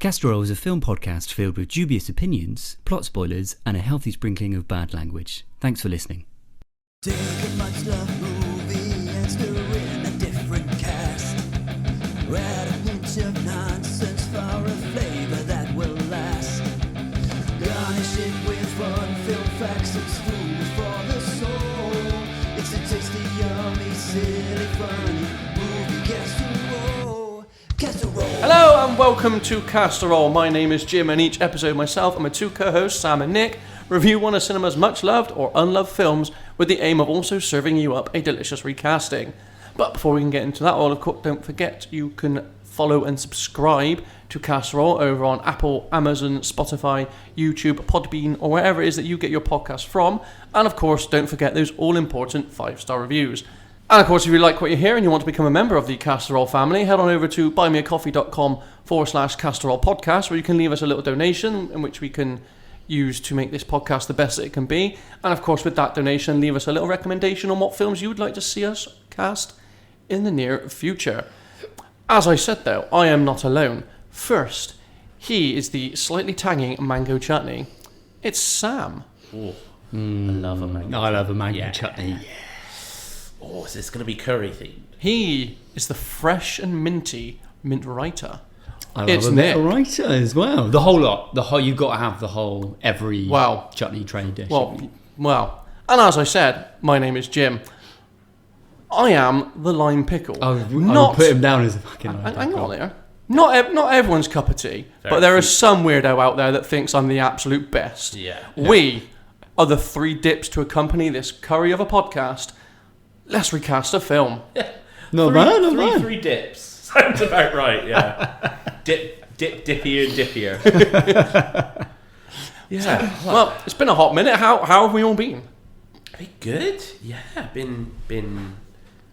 Castorol is a film podcast filled with dubious opinions, plot spoilers, and a healthy sprinkling of bad language. Thanks for listening. Take a much loved movie and stir in a different cast. Add a hint of nonsense for a flavor that will last. Garnish it with fun, film facts, it's food for the soul. It's a tasty, yummy, silly, funny movie casserole. Casserole. Hello and welcome to Castorol. My name is Jim, and each episode myself and my two co-hosts Sam and Nick review one of cinema's much loved or unloved films with the aim of also serving you up a delicious recasting. But before we can get into that all, of course, don't forget you can follow and subscribe to Castorol over on Apple, Amazon, Spotify, YouTube, Podbean, or wherever it is that you get your podcast from. And of course, don't forget those all-important 5-star reviews. And of course, if you like what you hear and you want to become a member of the Castorol family, head on over to buymeacoffee.com/Castorol podcast, where you can leave us a little donation in which we can use to make this podcast the best that it can be. And of course, with that donation, leave us a little recommendation on what films you would like to see us cast in the near future. As I said though, I am not alone. First, he is the slightly tangy mango chutney. It's Sam. Oh, I love a mango. I love a mango chutney. Oh, is this going to be curry themed? He is the fresh and minty mint writer. I love It's a Nick. little writer as well. The whole lot. You've got to have the whole, every chutney tray dish. Well. And as I said, my name is Jim. I am the lime pickle. I would put him down as a fucking lime Hang pickle. on there. Not everyone's cup of tea, but there is some weirdo out there that thinks I'm the absolute best. Yeah. We are the three dips to accompany this curry of a podcast. Let's recast a film. Not bad. Three dips. Sounds about right, yeah. Dippier and dippier. Yeah. Well, it's been a hot minute. How have we all been? Pretty good. Yeah, been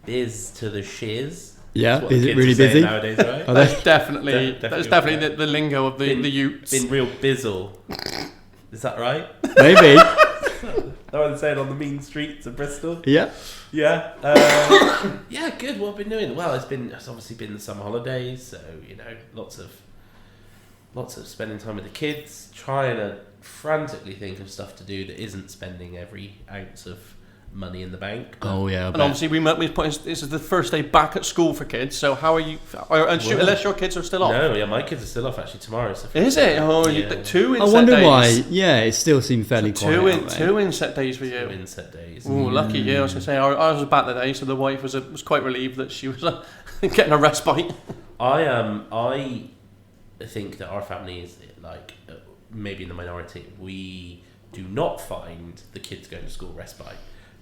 biz to the shiz. Yeah, That's what is the it kids really are saying busy? nowadays, right? That's definitely Definitely the lingo of the youths. Been real bizzle. Is that right? Maybe. That what they're saying on the mean streets of Bristol? Yeah. Yeah. Yeah, good. What I've been doing? Well, it's obviously been the summer holidays, so lots of spending time with the kids, trying to frantically think of stuff to do that isn't spending every ounce of money in the bank. Oh yeah. And obviously, this is the first day back at school for kids. So how are you? Unless your kids are still off. No, yeah, my kids are still off actually tomorrow. So Is it? Oh, yeah. 2 inset days. I wonder why. Yeah, it still seemed fairly So quiet. two inset days for you. 2 inset days. Ooh, lucky you. I was going to say, I was back today, so the wife was quite relieved that she was getting a respite. I think that our family is maybe in the minority. We do not find the kids going to school respite,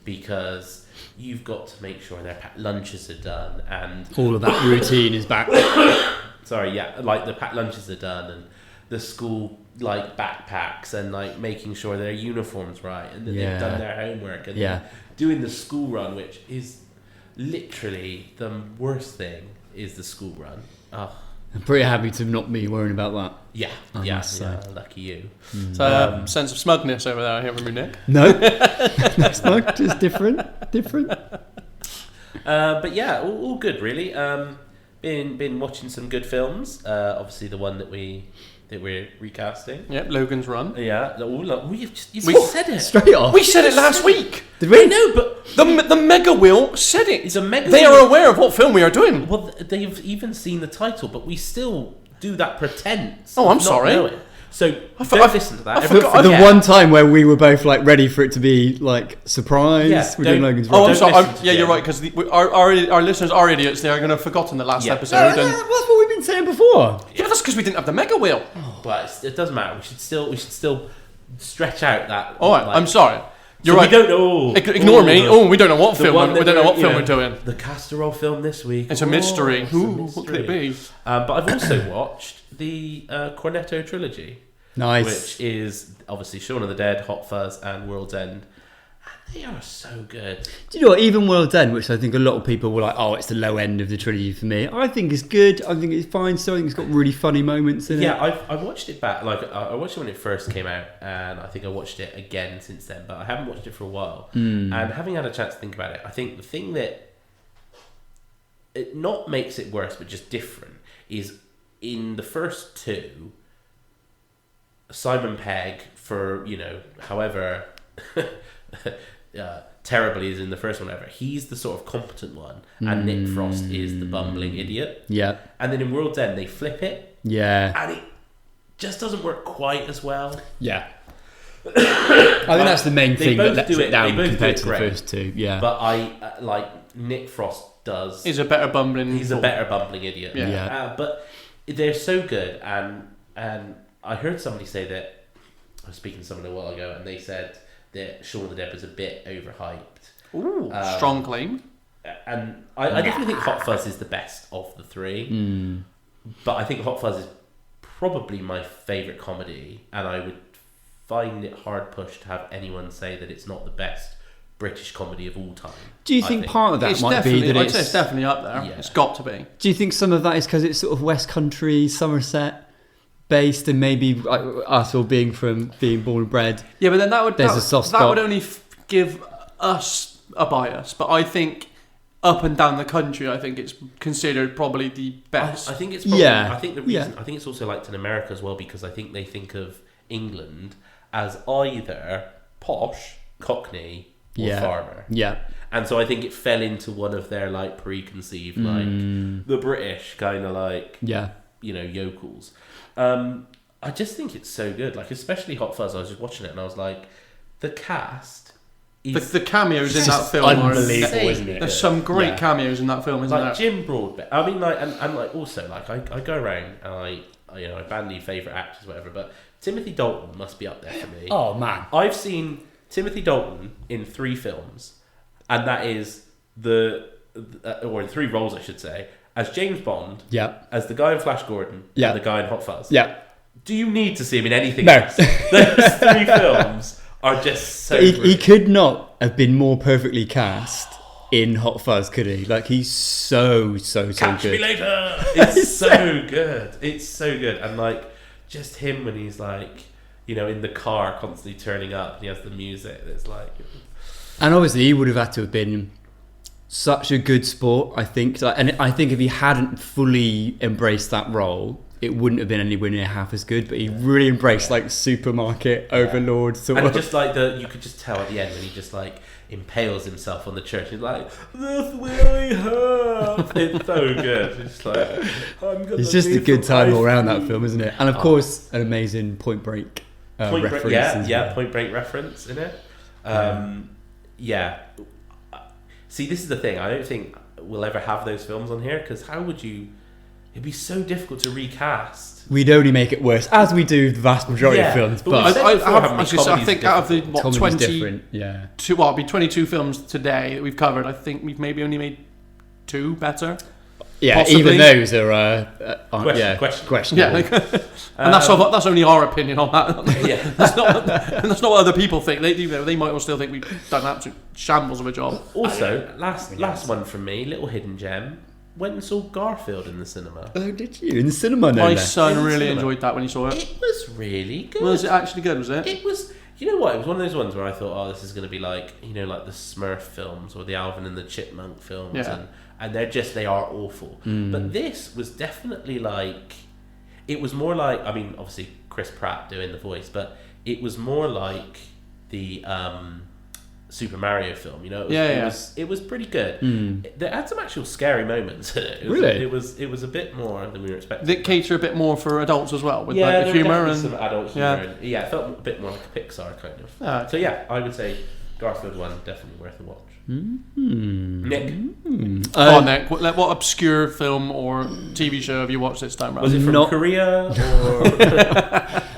because you've got to make sure their packed lunches are done and all of that routine is back. Sorry, yeah, like the packed lunches are done and the school backpacks and making sure their uniforms right and that they've done their homework and doing the school run, which is literally the worst thing. Is the school run. Oh. I'm pretty happy to not be worrying about that. Yeah, lucky you. So sense of smugness over there here from you, Nick. No, that's not just different. But yeah, all good really. Been watching some good films. Obviously the one that we're recasting. Yep, Logan's Run. Yeah. You said it Straight off. We said it last week. Did we? I know, but The Mega Wheel said it. it's a mega. They are aware of what film we are doing. Well, they've even seen the title, but we still do that pretense. Oh, I'm of not sorry. knowing. So I've listen to that. I forgot. The one time where we were both ready for it to be surprise. Yeah, we're doing don't- Logan's Oh, Run. I'm sorry. listen to You're them. right, because our listeners are idiots. They are going to have forgotten the last episode. That's what we've been saying before. Yeah, but that's because we didn't have the Mega Wheel. But it doesn't matter. We should still stretch out that. All right, I'm sorry. You're So right. we don't know. Ignore me. Oh, we don't know what The film. one We that don't know what film you we're doing. The Castorol film this week. It's a mystery. It's a What could it be? But I've also watched the Cornetto trilogy. Nice. Which is obviously Shaun of the Dead, Hot Fuzz, and World's End. And they are so good. Do you know what? Even World's End, which I think a lot of people were like, oh, it's the low end of the trilogy for me. I think it's good. I think it's fine. So I think it's got really funny moments in it. Yeah, I watched it back. I watched it when it first came out, and I think I watched it again since then. But I haven't watched it for a while. And having had a chance to think about it, I think the thing that it not makes it worse, but just different, is in the first two, Simon Pegg, for however terribly is in the first one ever, he's the sort of competent one, and Nick Frost is the bumbling idiot. Yeah. And then in World's End they flip it. Yeah. And it just doesn't work quite as well. Yeah. I think that's the main thing that lets it down compared to the first two. Yeah. But I Nick Frost does. He's a better bumbling. He's a better bumbling idiot. Yeah. But they're so good, and I heard somebody say that. I was speaking to someone a while ago, and they said that Shaun of the Dead was a bit overhyped. Ooh, strong claim. And I definitely think Hot Fuzz is the best of the three. But I think Hot Fuzz is probably my favourite comedy, and I would find it hard pushed to have anyone say that it's not the best British comedy of all time. Do you think part of that might be that I'd say it's definitely up there. Yeah. It's got to be. Do you think some of that is because it's sort of West Country, Somerset based, and maybe us all being born and bred? Yeah, but then that would only give us a bias. But I think up and down the country, I think it's considered probably the best. I think it's probably, I think the reason I think it's also liked in America as well, because I think they think of England as either posh, Cockney, or farmer. Yeah. And so I think it fell into one of their like preconceived the British kind of like yokels. I just think it's so good, like especially Hot Fuzz. I was just watching it and I was like, the cast is the cameos in that film unbelievable, isn't it? There's some great cameos in that film, isn't there? Jim Broadbent. I mean, like, and like also like I go around and I bandy favourite actors, whatever, but Timothy Dalton must be up there for me. Oh man, I've seen Timothy Dalton in 3 films, and that is or in 3 roles, I should say, as James Bond, as the guy in Flash Gordon, and the guy in Hot Fuzz. Do you need to see him in anything else? Those 3 films are just so good. He could not have been more perfectly cast in Hot Fuzz, could he? Like, he's so good. Catch me later! It's so good. It's so good. And like, just him when he's like, in the car constantly turning up and he has the music that's like... And obviously he would have had to have been such a good sport, I think. And I think if he hadn't fully embraced that role, it wouldn't have been anywhere near half as good. But he really embraced like supermarket overlord sort of. And just like you could just tell at the end when he just like impales himself on the church. He's like, "That's where I have." It's so good. It's like, it's just a good time all around that film, isn't it? And of course, an amazing Point Break reference. Point Break reference in it. See, this is the thing. I don't think we'll ever have those films on here, because how would you... It'd be so difficult to recast. We'd only make it worse, as we do the vast majority of films. But I think out of the 20... it'd be 22 films today that we've covered, I think we've maybe only made 2 better. Yeah, possibly. Even those are questionable. Yeah, and that's only our opinion on that. That's not what other people think. They might all still think we've done an absolute shambles of a job. Also, last one from me, little hidden gem. Went and saw Garfield in the cinema. Oh, did you? In the cinema? My son really enjoyed that when he saw it. It was really good. Was it actually good? Was it? It was. You know what? It was one of those ones where I thought, oh, this is going to be like, like the Smurf films or the Alvin and the Chipmunk films, and they are awful. But this was definitely like, it was more like, I mean, obviously Chris Pratt doing the voice, but it was more like the Super Mario film. It was pretty good. They had some actual scary moments in it. It was a bit more than we were expecting. They cater a bit more for adults as well, with like the humour and some adult humour. And, it felt a bit more like a Pixar kind of. So yeah, I would say Garfield 1 definitely worth a watch. Nick, Nick, what obscure film or TV show have you watched this time around? Was it from Korea or?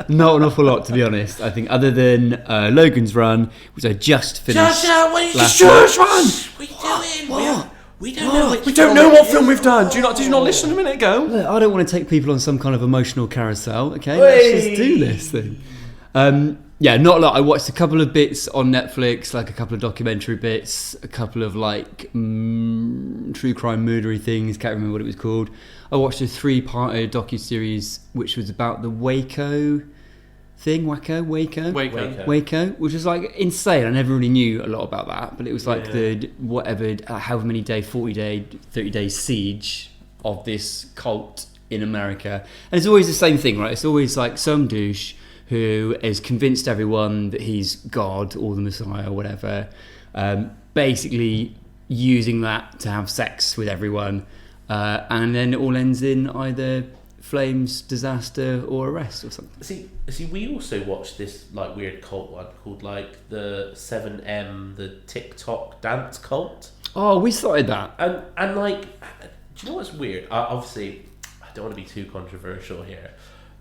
Not an awful lot, to be honest. I think other than Logan's Run, which I just finished. Just run. We don't know what film we've done. Did you not listen a minute ago? Look, I don't want to take people on some kind of emotional carousel. Okay, let's just do this thing. Not a lot. I watched a couple of bits on Netflix, like a couple of documentary bits, a couple of like true crime murdery things. Can't remember what it was called. I watched a 3-part docuseries which was about the Waco thing, Waco, which is like insane. I never really knew a lot about that, but it was like the however many day, 40-day, 30-day siege of this cult in America. And it's always the same thing, right? It's always like some douche who has convinced everyone that he's God or the Messiah or whatever, basically using that to have sex with everyone, and then it all ends in either flames, disaster, or arrest or something. See, we also watched this like weird cult one called like the 7M, the TikTok dance cult. Oh, we started that. And like, do you know what's weird? Obviously, I don't want to be too controversial here,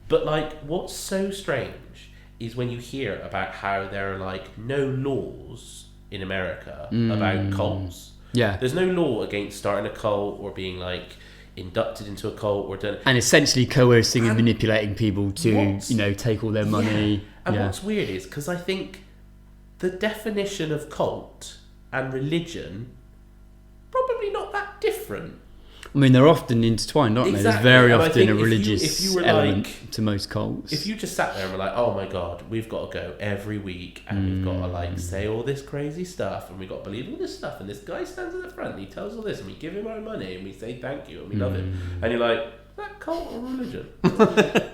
but like, what's so strange is when you hear about how there are like no laws in America about cults. Yeah. There's no law against starting a cult or being like inducted into a cult or done, and essentially coercing and manipulating people to take all their money. Yeah. And what's weird is because I think the definition of cult and religion probably not that different. I mean, they're often intertwined, aren't they? There's very often a religious element to most cults. If you just sat there and were like, oh my God, we've got to go every week and we've got to like say all this crazy stuff and we've got to believe all this stuff and this guy stands at the front and he tells all this and we give him our money and we say thank you and we love him. And you're like, is that cult or religion?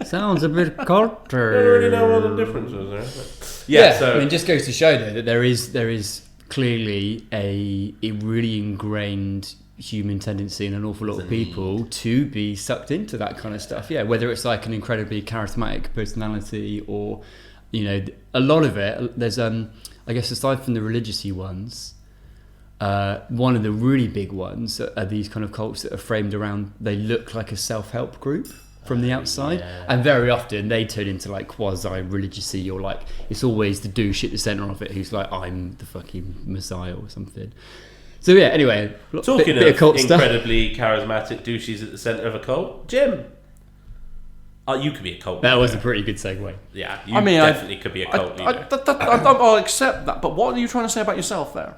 Sounds a bit culty. I don't really know what the difference is there. Yeah, so I mean, it just goes to show though that there is clearly a really ingrained human tendency in an awful lot of people to be sucked into that kind of stuff. Yeah, whether it's like an incredibly charismatic personality or, a lot of it. There's I guess aside from the religious-y ones, one of the really big ones are these kind of cults that are framed around. They look like a self-help group from the outside, and very often they turn into like quasi-religious-y, or like it's always the douche at the centre of it who's like, I'm the fucking messiah or something. So yeah, anyway, talking bit of cult incredibly charismatic douches at the centre of a cult, Jim. You could be a cult leader. That was a pretty good segue. Yeah, you definitely could be a cult leader. I'll accept that, but what are you trying to say about yourself there?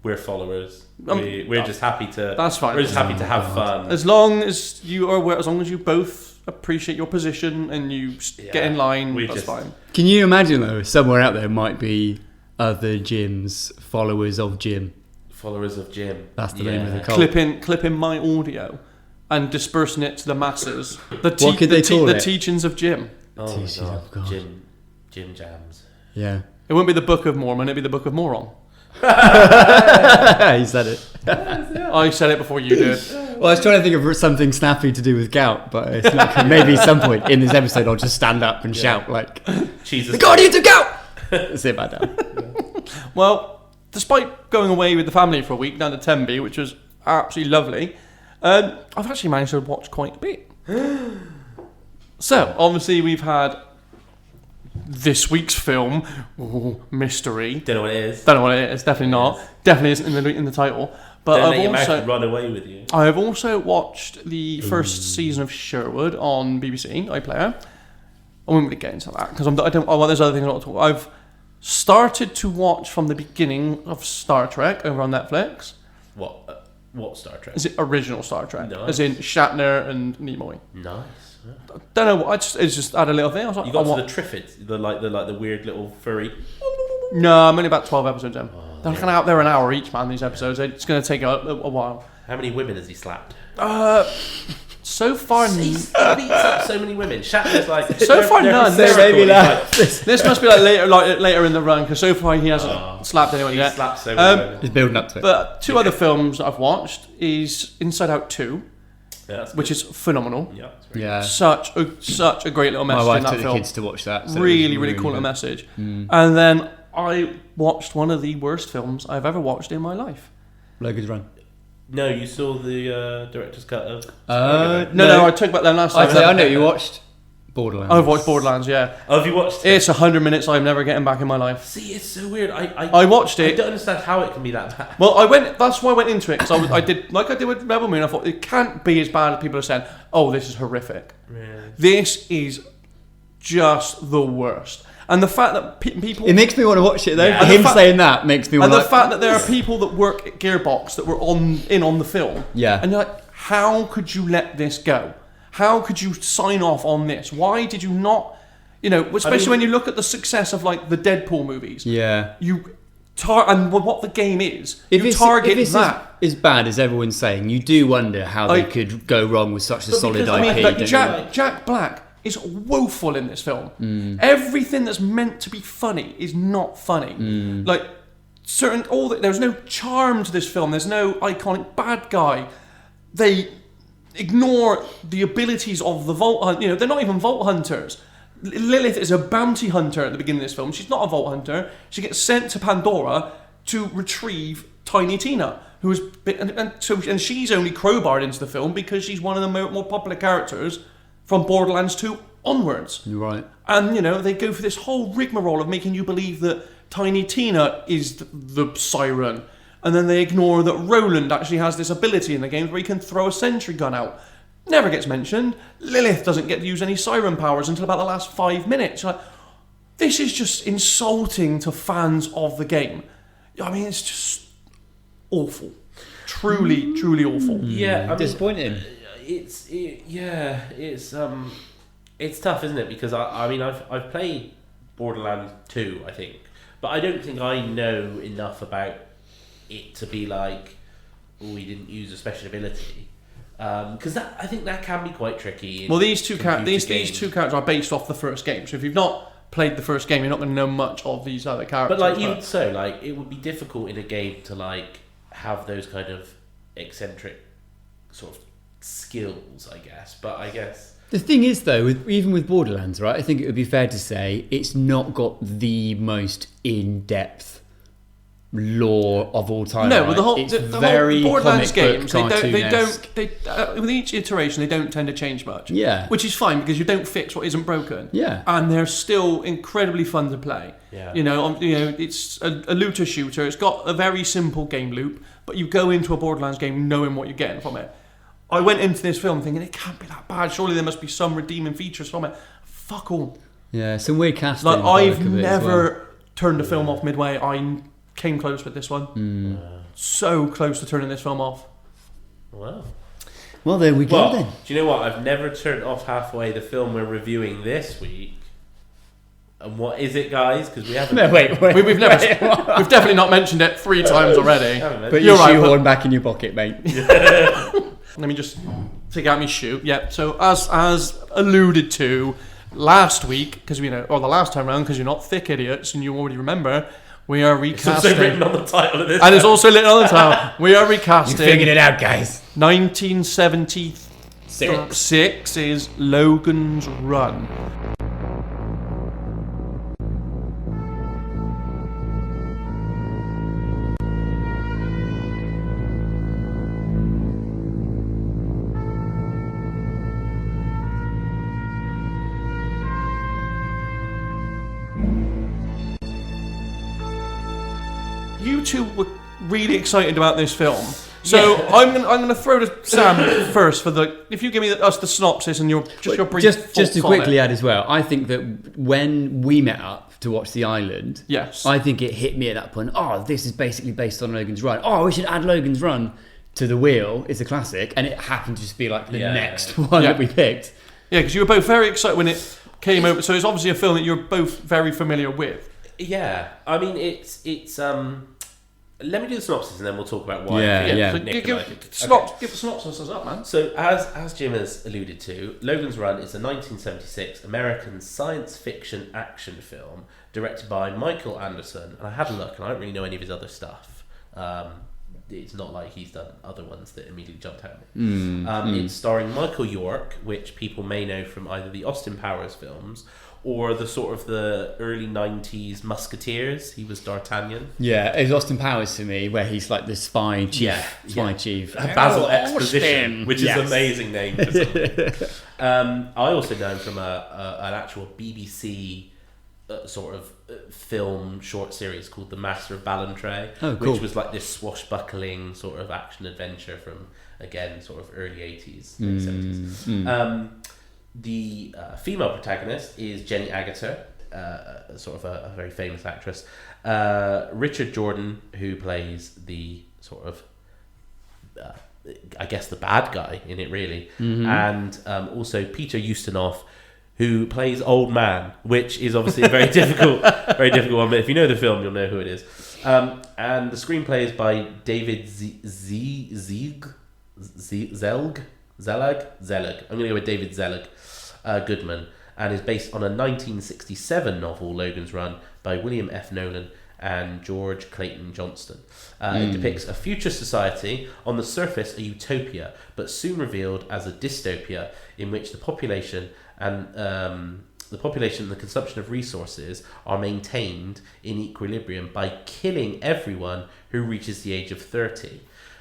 We're followers. We're just happy to. That's fine. We're just happy to have fun. As long as you are aware, as long as you both appreciate your position and you get in line, that's fine. Can you imagine though, somewhere out there might be other Jims, followers of Jim. Followers of Jim. That's the name of the cult. Clipping my audio and dispersing it to the masses. What could they call it? The teachings of Jim. Oh my God. Jim Jams. Yeah. It wouldn't be the Book of Mormon, it'd be the Book of Moron. He said it. I said it before you did. Well, I was trying to think of something snappy to do with gout, but it's not, maybe at some point in this episode I'll just stand up and shout like, Jesus, the Guardians of Gout! Sit back down. Well, despite going away with the family for a week down to Tenby, which was absolutely lovely, I've actually managed to watch quite a bit. So, obviously we've had this week's film, mystery. Don't know what it is. Don't know what it is. Definitely not. Definitely isn't in the title. But I've also run away with you. I have also watched the first season of Sherwood on BBC iPlayer. I won't really get into that because there's other things I want to talk about. I've started to watch from the beginning of Star Trek over on Netflix. What Star Trek? Is it original Star Trek? Nice. As in Shatner and Nimoy. Nice. I don't know. It's just had a little thing. I was like, you got to the Triffids, the weird little furry. No, I'm only about 12 episodes in. They're kind of out there an hour each, man. These episodes. It's going to take a while. How many women has he slapped? So far, he beats up so many women. Shatner's like so far none. This must be like later in the run because so far he hasn't slapped anyone yet. Slapped so many women. He's building up to it. But two other films I've watched is Inside Out 2, which is phenomenal. Yeah, such a great little message. My wife in that took film. the kids to watch that. So really cool little message. And then I watched one of the worst films I've ever watched in my life. Logan's Run. No, you saw the director's cut of... No, I took back them last time. I know, you watched Borderlands. I've watched Borderlands, yeah. Oh, have you watched it? It's 100 minutes I'm never getting back in my life. See, it's so weird. I watched it. I don't understand how it can be that bad. Well, that's why I went into it, because I did with Rebel Moon, I thought, it can't be as bad as people have said, oh, this is horrific. Yeah. This is just the worst. And the fact that people... It makes me want to watch it, though. Yeah. Him saying that makes me want to... And the fact that there are people that work at Gearbox that were in on the film. Yeah. And you're like, how could you let this go? How could you sign off on this? Why did you not... especially when you look at the success of, like, the Deadpool movies. Yeah. and what the game is. If you it's, target if it's that. as bad as everyone's saying, you do wonder how they could go wrong with such a solid IP. Like Jack Black is woeful in this film. Everything that's meant to be funny is not funny. Like there's no charm to this film. There's no iconic bad guy. They ignore the abilities of the Vault Hunters. You know, they're not even Vault Hunters. Lilith is a bounty hunter at the beginning of this film. She's not a Vault Hunter. She gets sent to Pandora to retrieve Tiny Tina, who is and she's only crowbarred into the film because she's one of the more popular characters from Borderlands 2 onwards. Right. And, you know, they go for this whole rigmarole of making you believe that Tiny Tina is the siren. And then they ignore that Roland actually has this ability in the game where he can throw a sentry gun out. Never gets mentioned. Lilith doesn't get to use any siren powers until about the last 5 minutes. Like, this is just insulting to fans of the game. I mean, it's just awful. Truly, truly awful. Yeah, I mean, disappointing. It's tough, isn't it? Because I've played Borderlands 2, I think, but I don't think I know enough about it to be like, oh, he didn't use a special ability. Because I think that can be quite tricky. Well, these two characters are based off the first game. So if you've not played the first game, you're not going to know much of these other characters. But like, even so, like, it would be difficult in a game to like have those kind of eccentric sort of skills, I guess. But I guess the thing is, though, even with Borderlands, right? I think it would be fair to say it's not got the most in-depth lore of all time. No, right? but the whole very Borderlands comic games, book, with each iteration, they don't tend to change much. Yeah, which is fine because you don't fix what isn't broken. Yeah, and they're still incredibly fun to play. Yeah, you know, it's a looter shooter. It's got a very simple game loop, but you go into a Borderlands game knowing what you're getting from it. I went into this film thinking it can't be that bad. Surely there must be some redeeming features from it. Fuck all. Yeah, some weird casting. Like, I've never turned a film off midway. I came close with this one. So close to turning this film off. Wow. Well, there we go then. Do you know what? I've never turned off halfway the film we're reviewing this week. And what is it, guys? Because we haven't. No, wait. We've we've definitely not mentioned it 3 times already. But you're shoehorn back in your pocket, mate. Let me just take out my shoe. Yeah. So as alluded to last week, because the last time round, because you're not thick idiots and you already remember. We are recasting. It's also written on the title of this. And it's also written on the title. We are recasting. You figured it out, guys. 1976 is Logan's Run. You two were really excited about this film, so yeah. I'm gonna throw to Sam first if you give me us the synopsis and your brief just to quickly add as well. I think that when we met up to watch The Island, yes, I think it hit me at that point. Oh, this is basically based on Logan's Run. Oh, we should add Logan's Run to The Wheel. It's a classic, and it happened to just be like the next one that we picked. Yeah, because you were both very excited when it came over. So it's obviously a film that you're both very familiar with. Yeah, I mean it's let me do the synopsis and then we'll talk about why. So give the synopsis up, man. So as Jim has alluded to, Logan's Run is a 1976 American science fiction action film directed by Michael Anderson. And I had a look and I don't really know any of his other stuff. It's not like he's done other ones that immediately jumped out at me. It's starring Michael York, which people may know from either the Austin Powers films or the sort of the early 90s Musketeers. He was D'Artagnan. Yeah, it was Austin Powers to me, where he's like the spy chief. Chief. Basil Exposition, which is an amazing name for something. I also know him from an actual BBC sort of film short series called The Master of Ballantrae, which was like this swashbuckling sort of action adventure from, again, sort of early 80s, late 70s. The female protagonist is Jenny Agutter, sort of a very famous actress. Richard Jordan, who plays the sort of, I guess, the bad guy in it, really. And also Peter Ustinov, who plays Old Man, which is obviously a very difficult one. But if you know the film, you'll know who it is. And the screenplay is by David Zelig. I'm going to go with David Zelig Goodman, and is based on a 1967 novel, Logan's Run, by William F. Nolan and George Clayton Johnston. It depicts a future society, on the surface a utopia, but soon revealed as a dystopia in which the population and the consumption of resources are maintained in equilibrium by killing everyone who reaches the age of 30.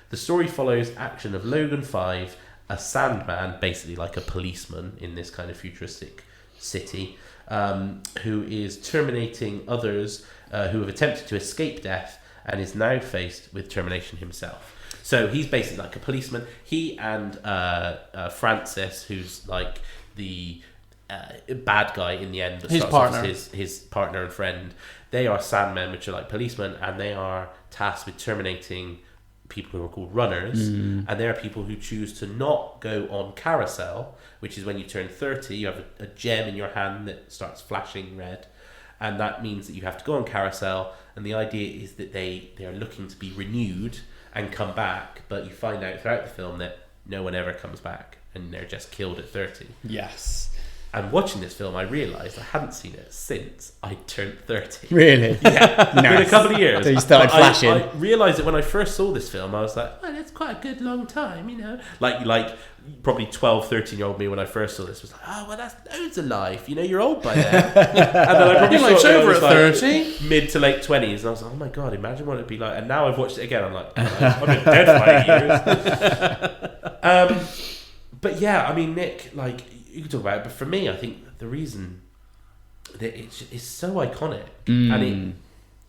The story follows action of Logan 5, a Sandman, basically like a policeman in this kind of futuristic city, who is terminating others who have attempted to escape death and is now faced with termination himself. So he's basically like a policeman. He and Francis, who's like the bad guy in the end, but his partner, his partner and friend, they are Sandmen, which are like policemen, and they are tasked with terminating people who are called runners, and there are people who choose to not go on carousel, which is when you turn 30, you have a gem in your hand that starts flashing red, and that means that you have to go on carousel, and the idea is that they are looking to be renewed and come back, but you find out throughout the film that no one ever comes back, and they're just killed at 30. Yes. And watching this film, I realised I hadn't seen it since I turned 30. Really? Yeah. Nice. In a couple of years. So you started flashing. I realised that when I first saw this film, I was like, oh, that's quite a good long time, you know. Like probably 12, 13-year-old me when I first saw this was like, oh, well, that's loads of life. You know, you're old by then. And then I probably like saw it over when I at was 30. Mid to late 20s. And I was like, oh my God, imagine what it'd be like. And now I've watched it again. I'm like, I've been dead for 8 years. But yeah, I mean, Nick, like, you can talk about it, but for me, I think the reason that it's so iconic, and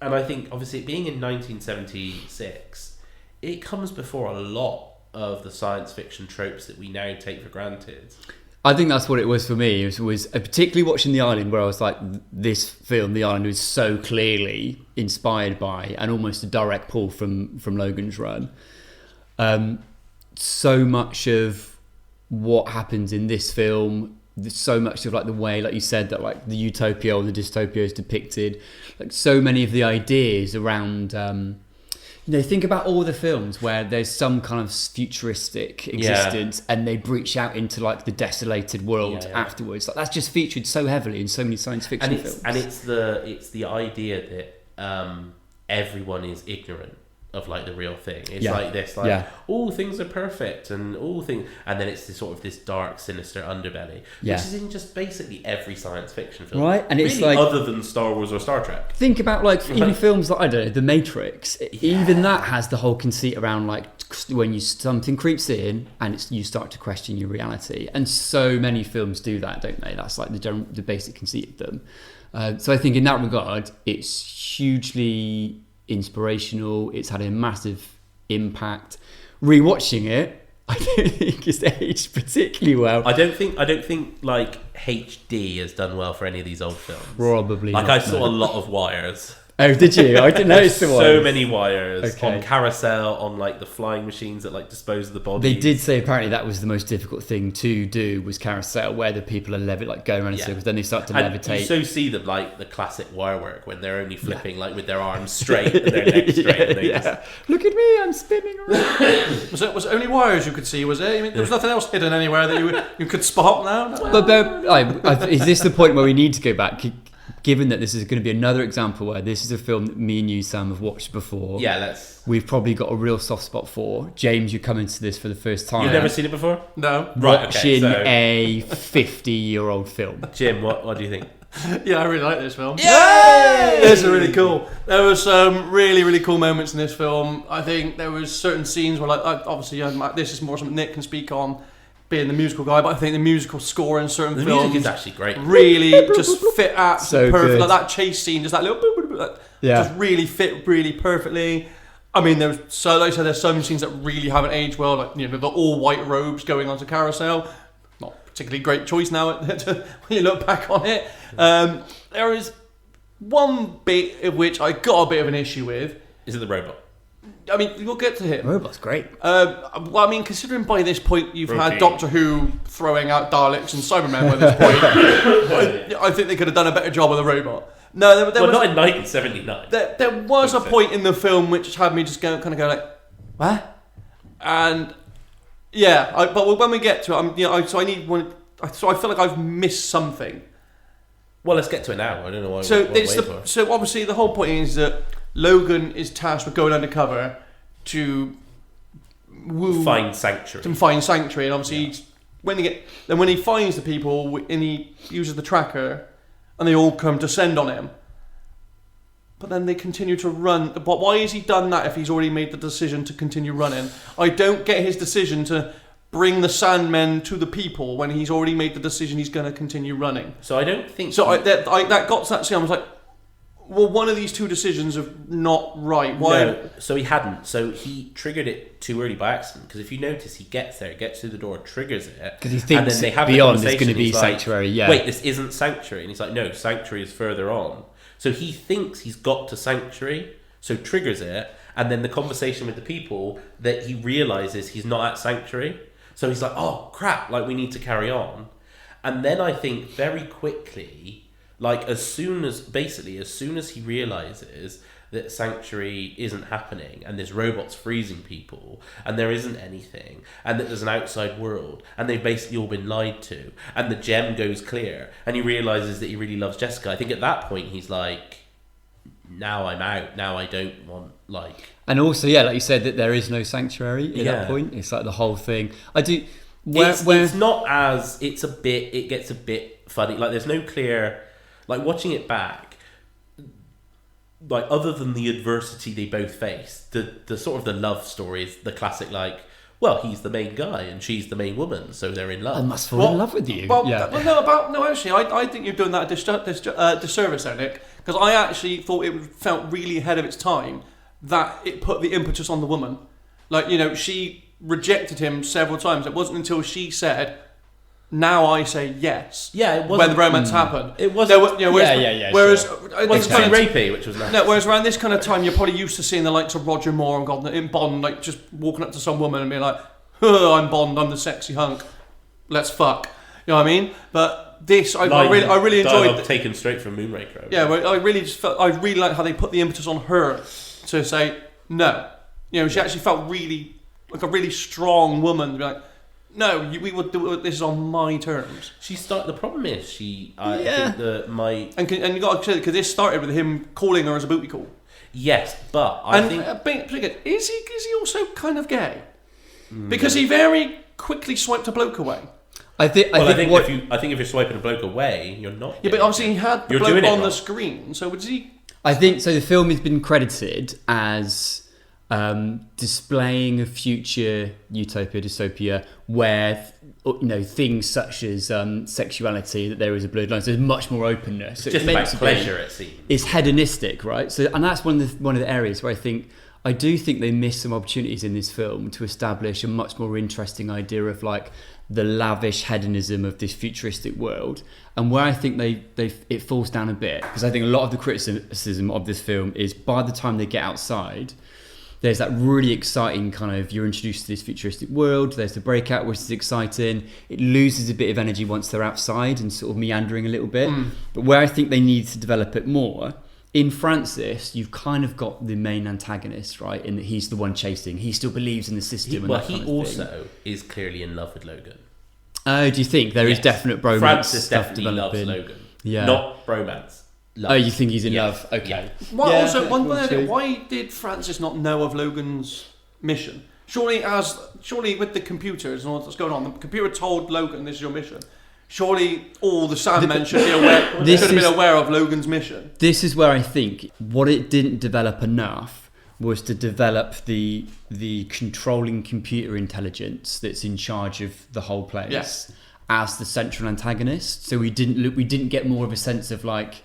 I think obviously it being in 1976, it comes before a lot of the science fiction tropes that we now take for granted. I think that's what it was for me. It was particularly watching The Island, where I was like, this film, The Island, was so clearly inspired by and almost a direct pull from Logan's Run. So much of what happens in this film, so much of like the way, like you said, that like the utopia or the dystopia is depicted, like so many of the ideas around think about all the films where there's some kind of futuristic existence and they breach out into like the desolated world afterwards. Like that's just featured so heavily in so many science fiction films. And it's the idea that everyone is ignorant of like the real thing. It's like this, like all things are perfect and all things, and then it's this sort of this dark, sinister underbelly, which is in just basically every science fiction film, right? And it's really, like, other than Star Wars or Star Trek. Think about like even films like, I don't know, The Matrix. Even that has the whole conceit around like when something creeps in and you start to question your reality. And so many films do that, don't they? That's like the basic conceit of them. So I think in that regard, it's hugely inspirational. It's had a massive impact. Rewatching it, I don't think it's aged particularly well. I don't think like HD has done well for any of these old films. Probably like not, I saw a lot of wires. Oh, did you? I didn't notice the So many wires Okay. on carousel, on like the flying machines that like dispose of the bodies. They did say apparently that was the most difficult thing to do, was carousel, where the people are like going around in circles, then they start to and levitate. You so see them like the classic wire work when they're only flipping like with their arms straight and their legs straight. And they just... Look at me, I'm spinning around. Was it only wires you could see? Was it? I mean, there was nothing else hidden anywhere that you could spot now. But is this the point where we need to go back? Given that this is going to be another example where this is a film that me and you, Sam, have watched before. Yeah, we've probably got a real soft spot for. James, you come into this for the first time. You've never seen it before? No. Right, watching okay, a 50-year-old film. Jim, what do you think? Yeah, I really like this film. Yay! This is really cool. There was some really, really cool moments in this film. I think there was certain scenes where, like, obviously, this is more something Nick can speak on, being the musical guy, but I think the musical score in certain films, music is actually great. Really just fit at so perfect. Good. Like that chase scene, just that little just really fit really perfectly. I mean, like I said, there's some scenes that really haven't aged well, like the all white robes going onto carousel. Not particularly great choice now when you look back on it. There is one bit of which I got a bit of an issue with. Is it the robot? I mean, we'll get to him. Robot's great. Well, I mean, considering by this point you've had Doctor Who throwing out Daleks and Cybermen by this point, I think they could have done a better job with the robot. No, there was not in 1979. There was a point in the film which had me just go like, what? And yeah, but when we get to it, so I need one. So I feel like I've missed something. Well, let's get to it now. I don't know why. So obviously the whole point is that Logan is tasked with going undercover to find sanctuary. And obviously when he finds the people and he uses the tracker, and they all come to descend on him. But then they continue to run. But why has he done that if he's already made the decision to continue running? I don't get his decision to bring the Sandmen to the people when he's already made the decision he's going to continue running. So I don't think... So that got to that scene, I was like, well, one of these two decisions are not right. Why? No, so he hadn't. So he triggered it too early by accident. Because if you notice, he gets there, gets through the door, triggers it. Because he thinks and then they have beyond the is going to be sanctuary, like, wait, this isn't sanctuary. And he's like, no, sanctuary is further on. So he thinks he's got to sanctuary, so triggers it. And then the conversation with the people, that he realises he's not at sanctuary. So he's like, oh, crap, like, we need to carry on. And then I think very quickly, like, as soon as he realises that sanctuary isn't happening and this robot's freezing people and there isn't anything and that there's an outside world and they've basically all been lied to and the gem goes clear and he realises that he really loves Jessica, I think at that point he's like, now I'm out, now I don't want, like... And also, yeah, like you said, that there is no sanctuary at that point. It's like the whole thing. I do... It's not as... It gets a bit funny. Like, there's no clear... Like, watching it back, like, other than the adversity they both face, the sort of the love story is the classic, like, well, he's the main guy and she's the main woman, so they're in love. I must fall in love with you. Well, actually, I think you're doing that a disservice there, Nick, because I actually thought it felt really ahead of its time that it put the impetus on the woman. Like, you know, she rejected him several times. It wasn't until she said, now I say yes. Yeah, it wasn't... When the romance happened. It wasn't... Whereas it was kind of rapey, which was nice. No, whereas around this kind of time, you're probably used to seeing the likes of Roger Moore and God in Bond, like, just walking up to some woman and being like, I'm Bond, I'm the sexy hunk, let's fuck. You know what I mean? But this, I really enjoyed... Taken straight from Moonraker. Yeah, well, I really like how they put the impetus on her to say, no. You know, she actually felt really, like a really strong woman to be like, no, we would do this on my terms. The problem is I think that my... And you got to say, because this started with him calling her as a booty call. Yes, but is he also kind of gay? Because he very quickly swiped a bloke away. I think if you're swiping a bloke away, you're not. Yeah, but obviously he had the bloke on the screen, so was he? I think so. The film has been credited as displaying a future utopia, dystopia, where things such as sexuality, that there is a blurred line. So there's much more openness. It's just about pleasure, it seems. It's hedonistic, right? So, and that's one of the areas where I do think they missed some opportunities in this film to establish a much more interesting idea of like the lavish hedonism of this futuristic world, and where I think it falls down a bit, because I think a lot of the criticism of this film is by the time they get outside, there's that really exciting kind of, you're introduced to this futuristic world, there's the breakout, which is exciting. It loses a bit of energy once they're outside and sort of meandering a little bit. But where I think they need to develop it more, in Francis, you've kind of got the main antagonist, right? In that he's the one chasing. He still believes in the system. He also is clearly in love with Logan. Oh, do you think there is definite bromance? Francis stuff definitely developing? loves Logan. Yeah. Not bromance. Love. Oh, you think he's in love? Okay. Yeah. Why did Francis not know of Logan's mission? Surely with the computers and all that's going on, the computer told Logan this is your mission. Surely all the Sandmen should have been aware of Logan's mission. This is where I think what it didn't develop enough was to develop the controlling computer intelligence that's in charge of the whole place as the central antagonist. So we didn't get more of a sense of like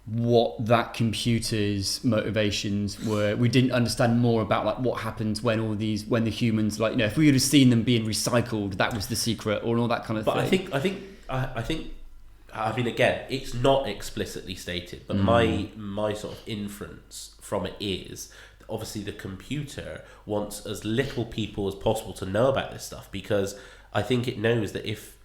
what that computer's motivations were. We didn't understand more about like what happens when the humans, like, if we would have seen them being recycled, that was the secret, or all that kind of thing. But I think I mean, again, it's not explicitly stated, but my sort of inference from it is that obviously the computer wants as little people as possible to know about this stuff, because I think it knows that if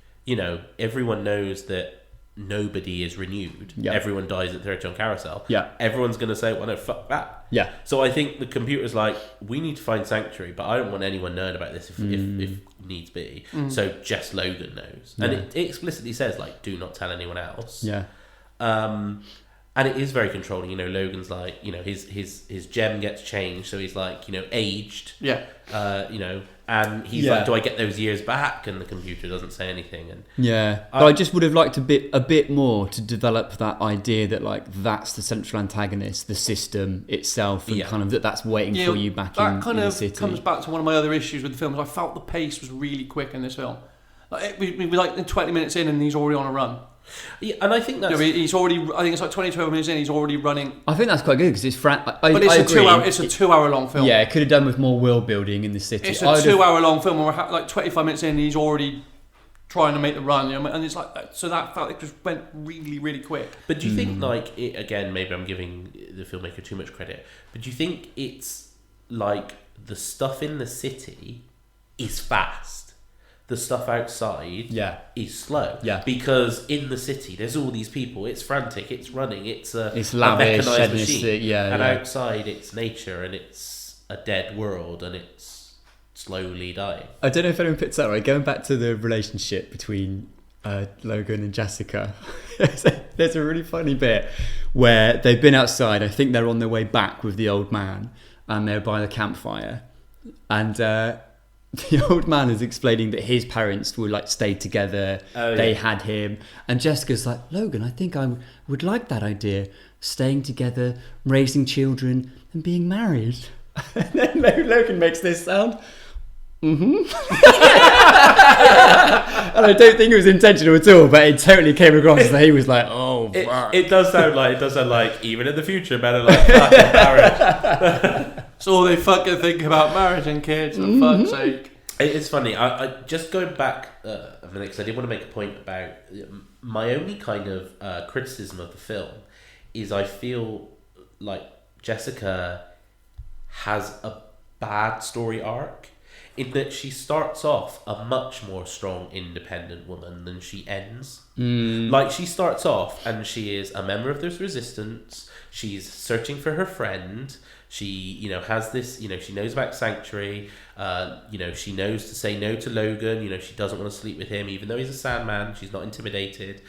everyone knows that nobody is renewed. Yeah. Everyone dies at 30 on Carousel. Yeah. Everyone's going to say, well, no, fuck that. Yeah. So I think the computer's like, we need to find Sanctuary, but I don't want anyone knowing about this if needs be. So just Logan knows. And it explicitly says, like, do not tell anyone else. Yeah. And it is very controlling. You know, Logan's like, you know, his gem gets changed, so he's like, you know, aged. Yeah. You know, and he's like, do I get those years back? And the computer doesn't say anything. And but I just would have liked a bit more to develop that idea that like that's the central antagonist, the system itself, and kind of that's waiting for you back in the city. That comes back to one of my other issues with the film. I felt the pace was really quick in this film. Like we like 20 minutes in, and he's already on a run. Yeah, and I think that's... he's already... I think it's like 22 minutes in, he's already running... I think that's quite good, because it's... But it's a 2 hour long film. Yeah, it could have done with more world building in the city. It's a 2 hour long film, and we're like 25 minutes in, he's already trying to make the run, you know, and it's like... So that felt like it just went really, really quick. But do you think, like, again, maybe I'm giving the filmmaker too much credit, but do you think it's, like, the stuff in the city is fast? The stuff outside is slow. Yeah. Because in the city, there's all these people. It's frantic. It's running. It's lavish, a mechanized machine. And outside, it's nature, and it's a dead world, and it's slowly dying. I don't know if anyone puts that right. Going back to the relationship between Logan and Jessica, there's a really funny bit where they've been outside. I think they're on their way back with the old man, and they're by the campfire, and the old man is explaining that his parents were like stayed together. They had him, and Jessica's like, Logan, I think I would like that idea, staying together, raising children, and being married. And then Logan makes this sound. And I don't think it was intentional at all, but it totally came across as he was like, oh, fuck. It does sound like even in the future, better like fucking marriage. So all they fucking think about marriage and kids, for fuck's sake. It's funny. I just going back a minute, because I did want to make a point about my only kind of criticism of the film is I feel like Jessica has a bad story arc in that she starts off a much more strong, independent woman than she ends. Like, she starts off and she is a member of this resistance. She's searching for her friend. She, you know, has this, you know, she knows about Sanctuary. You know, she knows to say no to Logan. You know, she doesn't want to sleep with him, even though he's a Sandman. She's not intimidated.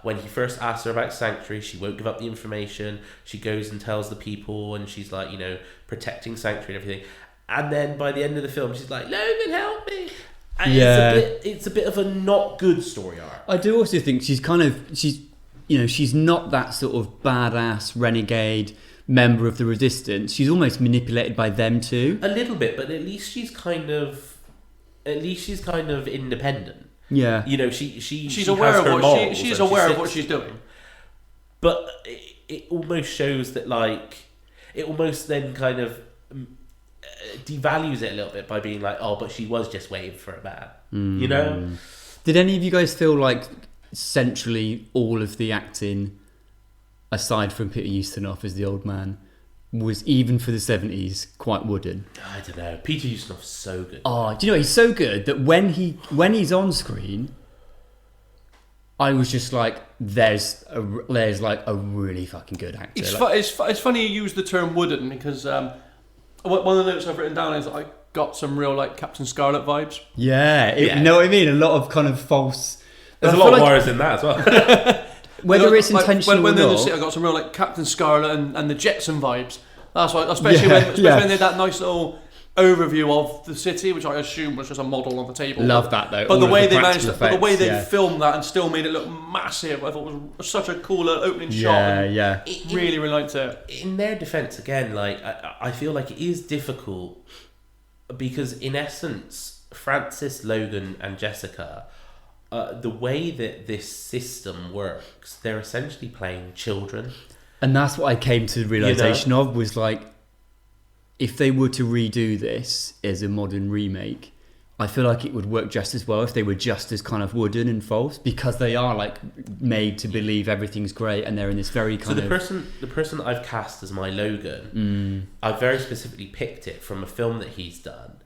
When he first asked her about Sanctuary, she won't give up the information. She goes and tells the people, and she's like, you know, protecting Sanctuary and everything. And then by the end of the film, she's like, Logan, help me. And it's a bit of a not good story arc. I do also think she's not that sort of badass renegade member of the resistance. She's almost manipulated by them too. A little bit, but at least she's kind of independent. Yeah. You know, she's aware of what she's aware of what she's doing. But it almost shows that, like, it almost then kind of devalues it a little bit by being like, oh, but she was just waiting for a man. You know? Did any of you guys feel like centrally all of the acting, aside from Peter Ustinov as the old man, was, even for the 70s, quite wooden? I don't know. Peter Ustinov's so good. Oh, do you know, he's so good that when he's on screen, I was just like, there's like a really fucking good actor. It's funny you use the term wooden, because one of the notes I've written down is that I got some real, like, Captain Scarlet vibes. Yeah, you know what I mean? A lot of kind of false... There's a lot of wires in that as well. Whether it's intentional or not. I got some real, like, Captain Scarlet and the Jetson vibes. That's why, especially when they did that nice little overview of the city, which I assume was just a model on the table. Love that though. But the way they managed, the way they filmed that and still made it look massive, I thought was such a cool opening shot. Yeah. Really liked it. In their defense, again, like I feel like it is difficult because in essence, Francis, Logan, and Jessica, the way that this system works, they're essentially playing children. And that's what I came to the realisation of, was like, if they were to redo this as a modern remake, I feel like it would work just as well if they were just as kind of wooden and false, because they are like made to believe everything's great, and they're in this very kind of... So the person that I've cast as my Logan, I very specifically picked it from a film that he's done,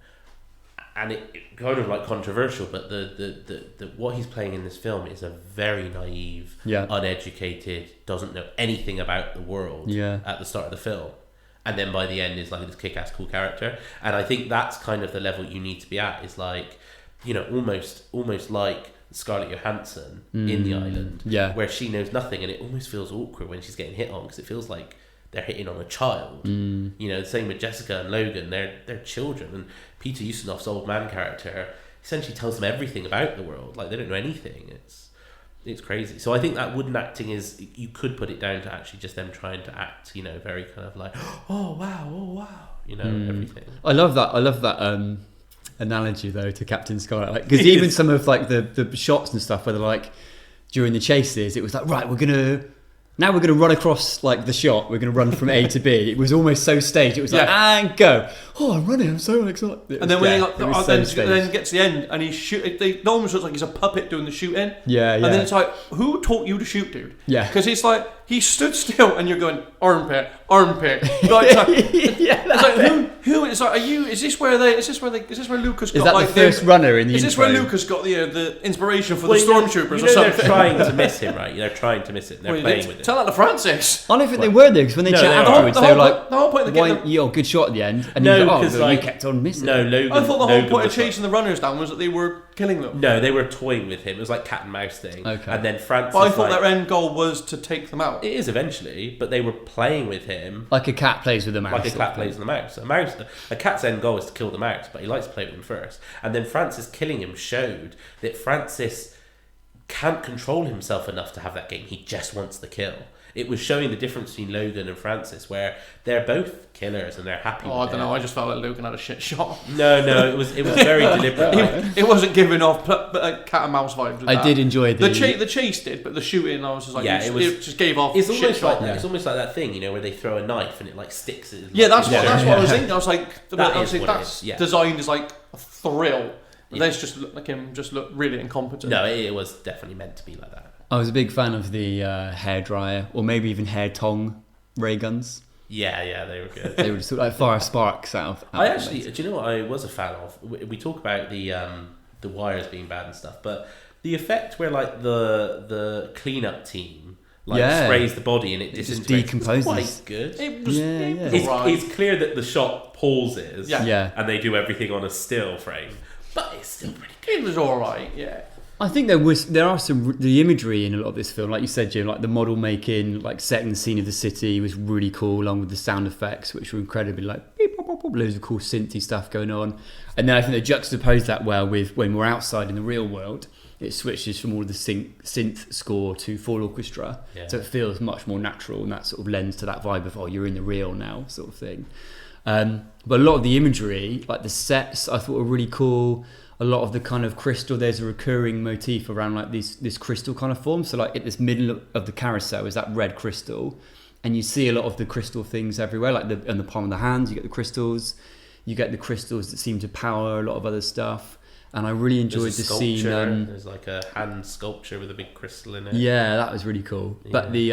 and it kind of like controversial, but the what he's playing in this film is a very naive, uneducated, doesn't know anything about the world at the start of the film, and then by the end is like this kick-ass cool character. And I think that's kind of the level you need to be at, is like, you know, almost like Scarlett Johansson in The Island, where she knows nothing, and it almost feels awkward when she's getting hit on, because it feels like they're hitting on a child. You know, the same with Jessica and Logan. They're children, and Peter Ustinov's old man character essentially tells them everything about the world. Like, they don't know anything. It's crazy. So I think that wooden acting is, you could put it down to actually just them trying to act, you know, very kind of like, oh wow, you know, everything. I love that analogy though to Captain Scarlet, like, because even some of like the shots and stuff where they're like during the chases, it was like, right, we're gonna run across like the shot, we're gonna run from A to B. It was almost so staged. It was like, and go. Oh, I'm running, I'm so excited. And then when then get to the end and he shoot, it almost looks like he's a puppet doing the shooting. And then it's like, who taught you to shoot, dude? Because it's like he stood still and you're going armpit. Like, it's like, who? It's like, is this where Lucas got, is that like the first runner in the Is this intro? where Lucas got the inspiration for the stormtroopers or something? They're trying to miss him, right? They're trying to miss it. They're playing with it. Tell that to Francis. I don't think they were there, because when they chat afterwards, they were like, the whole point of good shot at the end. And you kept on missing. No, Logan. I thought the whole point of chasing the runners down was that they were killing them. No, they were toying with him. It was like cat and mouse thing. Okay. And then Francis. But I thought their end goal was to take them out. It is eventually, but they were playing with him. Like a cat plays with a mouse. Like a cat plays with a mouse. A cat's end goal is to kill the mouse, but he likes to play with him first. And then Francis killing him showed that Francis can't control himself enough to have that game. He just wants the kill. It was showing the difference between Logan and Francis, where they're both killers and they're happy with it. I don't know, I just felt like Logan had a shit shot. No, it was very deliberate. It wasn't giving off cat and mouse vibes. I did enjoy the chase did, but the shooting, I was just like, it just gave off. It's shit almost shot. like that. It's almost like that thing, you know, where they throw a knife and it like sticks. That's what I was thinking. I was like, that's yeah. designed as like a thrill. This just looked like him, just looked really incompetent. No, it was definitely meant to be like that. I was a big fan of the hairdryer, or maybe even hair tong ray guns. Yeah, they were good. They would sort of like fire sparks out I actually, do you know what I was a fan of? We talk about the wires being bad and stuff, but the effect where like the cleanup team sprays the body and it just decomposes. Quite good. It was It's clear that the shot pauses, and they do everything on a still frame, but it's still pretty good. It was alright, yeah. I think there are some, the imagery in a lot of this film, like you said, Jim, like the model making, like setting the scene of the city was really cool, along with the sound effects, which were incredibly like beep, pop, pop, pop, loads of cool synthy stuff going on. And then I think they juxtapose that well with when we're outside in the real world. It switches from all of the synth score to full orchestra, so it feels much more natural, and that sort of lends to that vibe of you're in the real now sort of thing. But a lot of the imagery, like the sets, I thought were really cool. A lot of the kind of crystal, there's a recurring motif around like this crystal kind of form. So like at this middle of the carousel is that red crystal, and you see a lot of the crystal things everywhere, like on the palm of the hands, you get the crystals that seem to power a lot of other stuff. And I really enjoyed the scene. There's like a hand sculpture with a big crystal in it. Yeah, that was really cool. Yeah. But the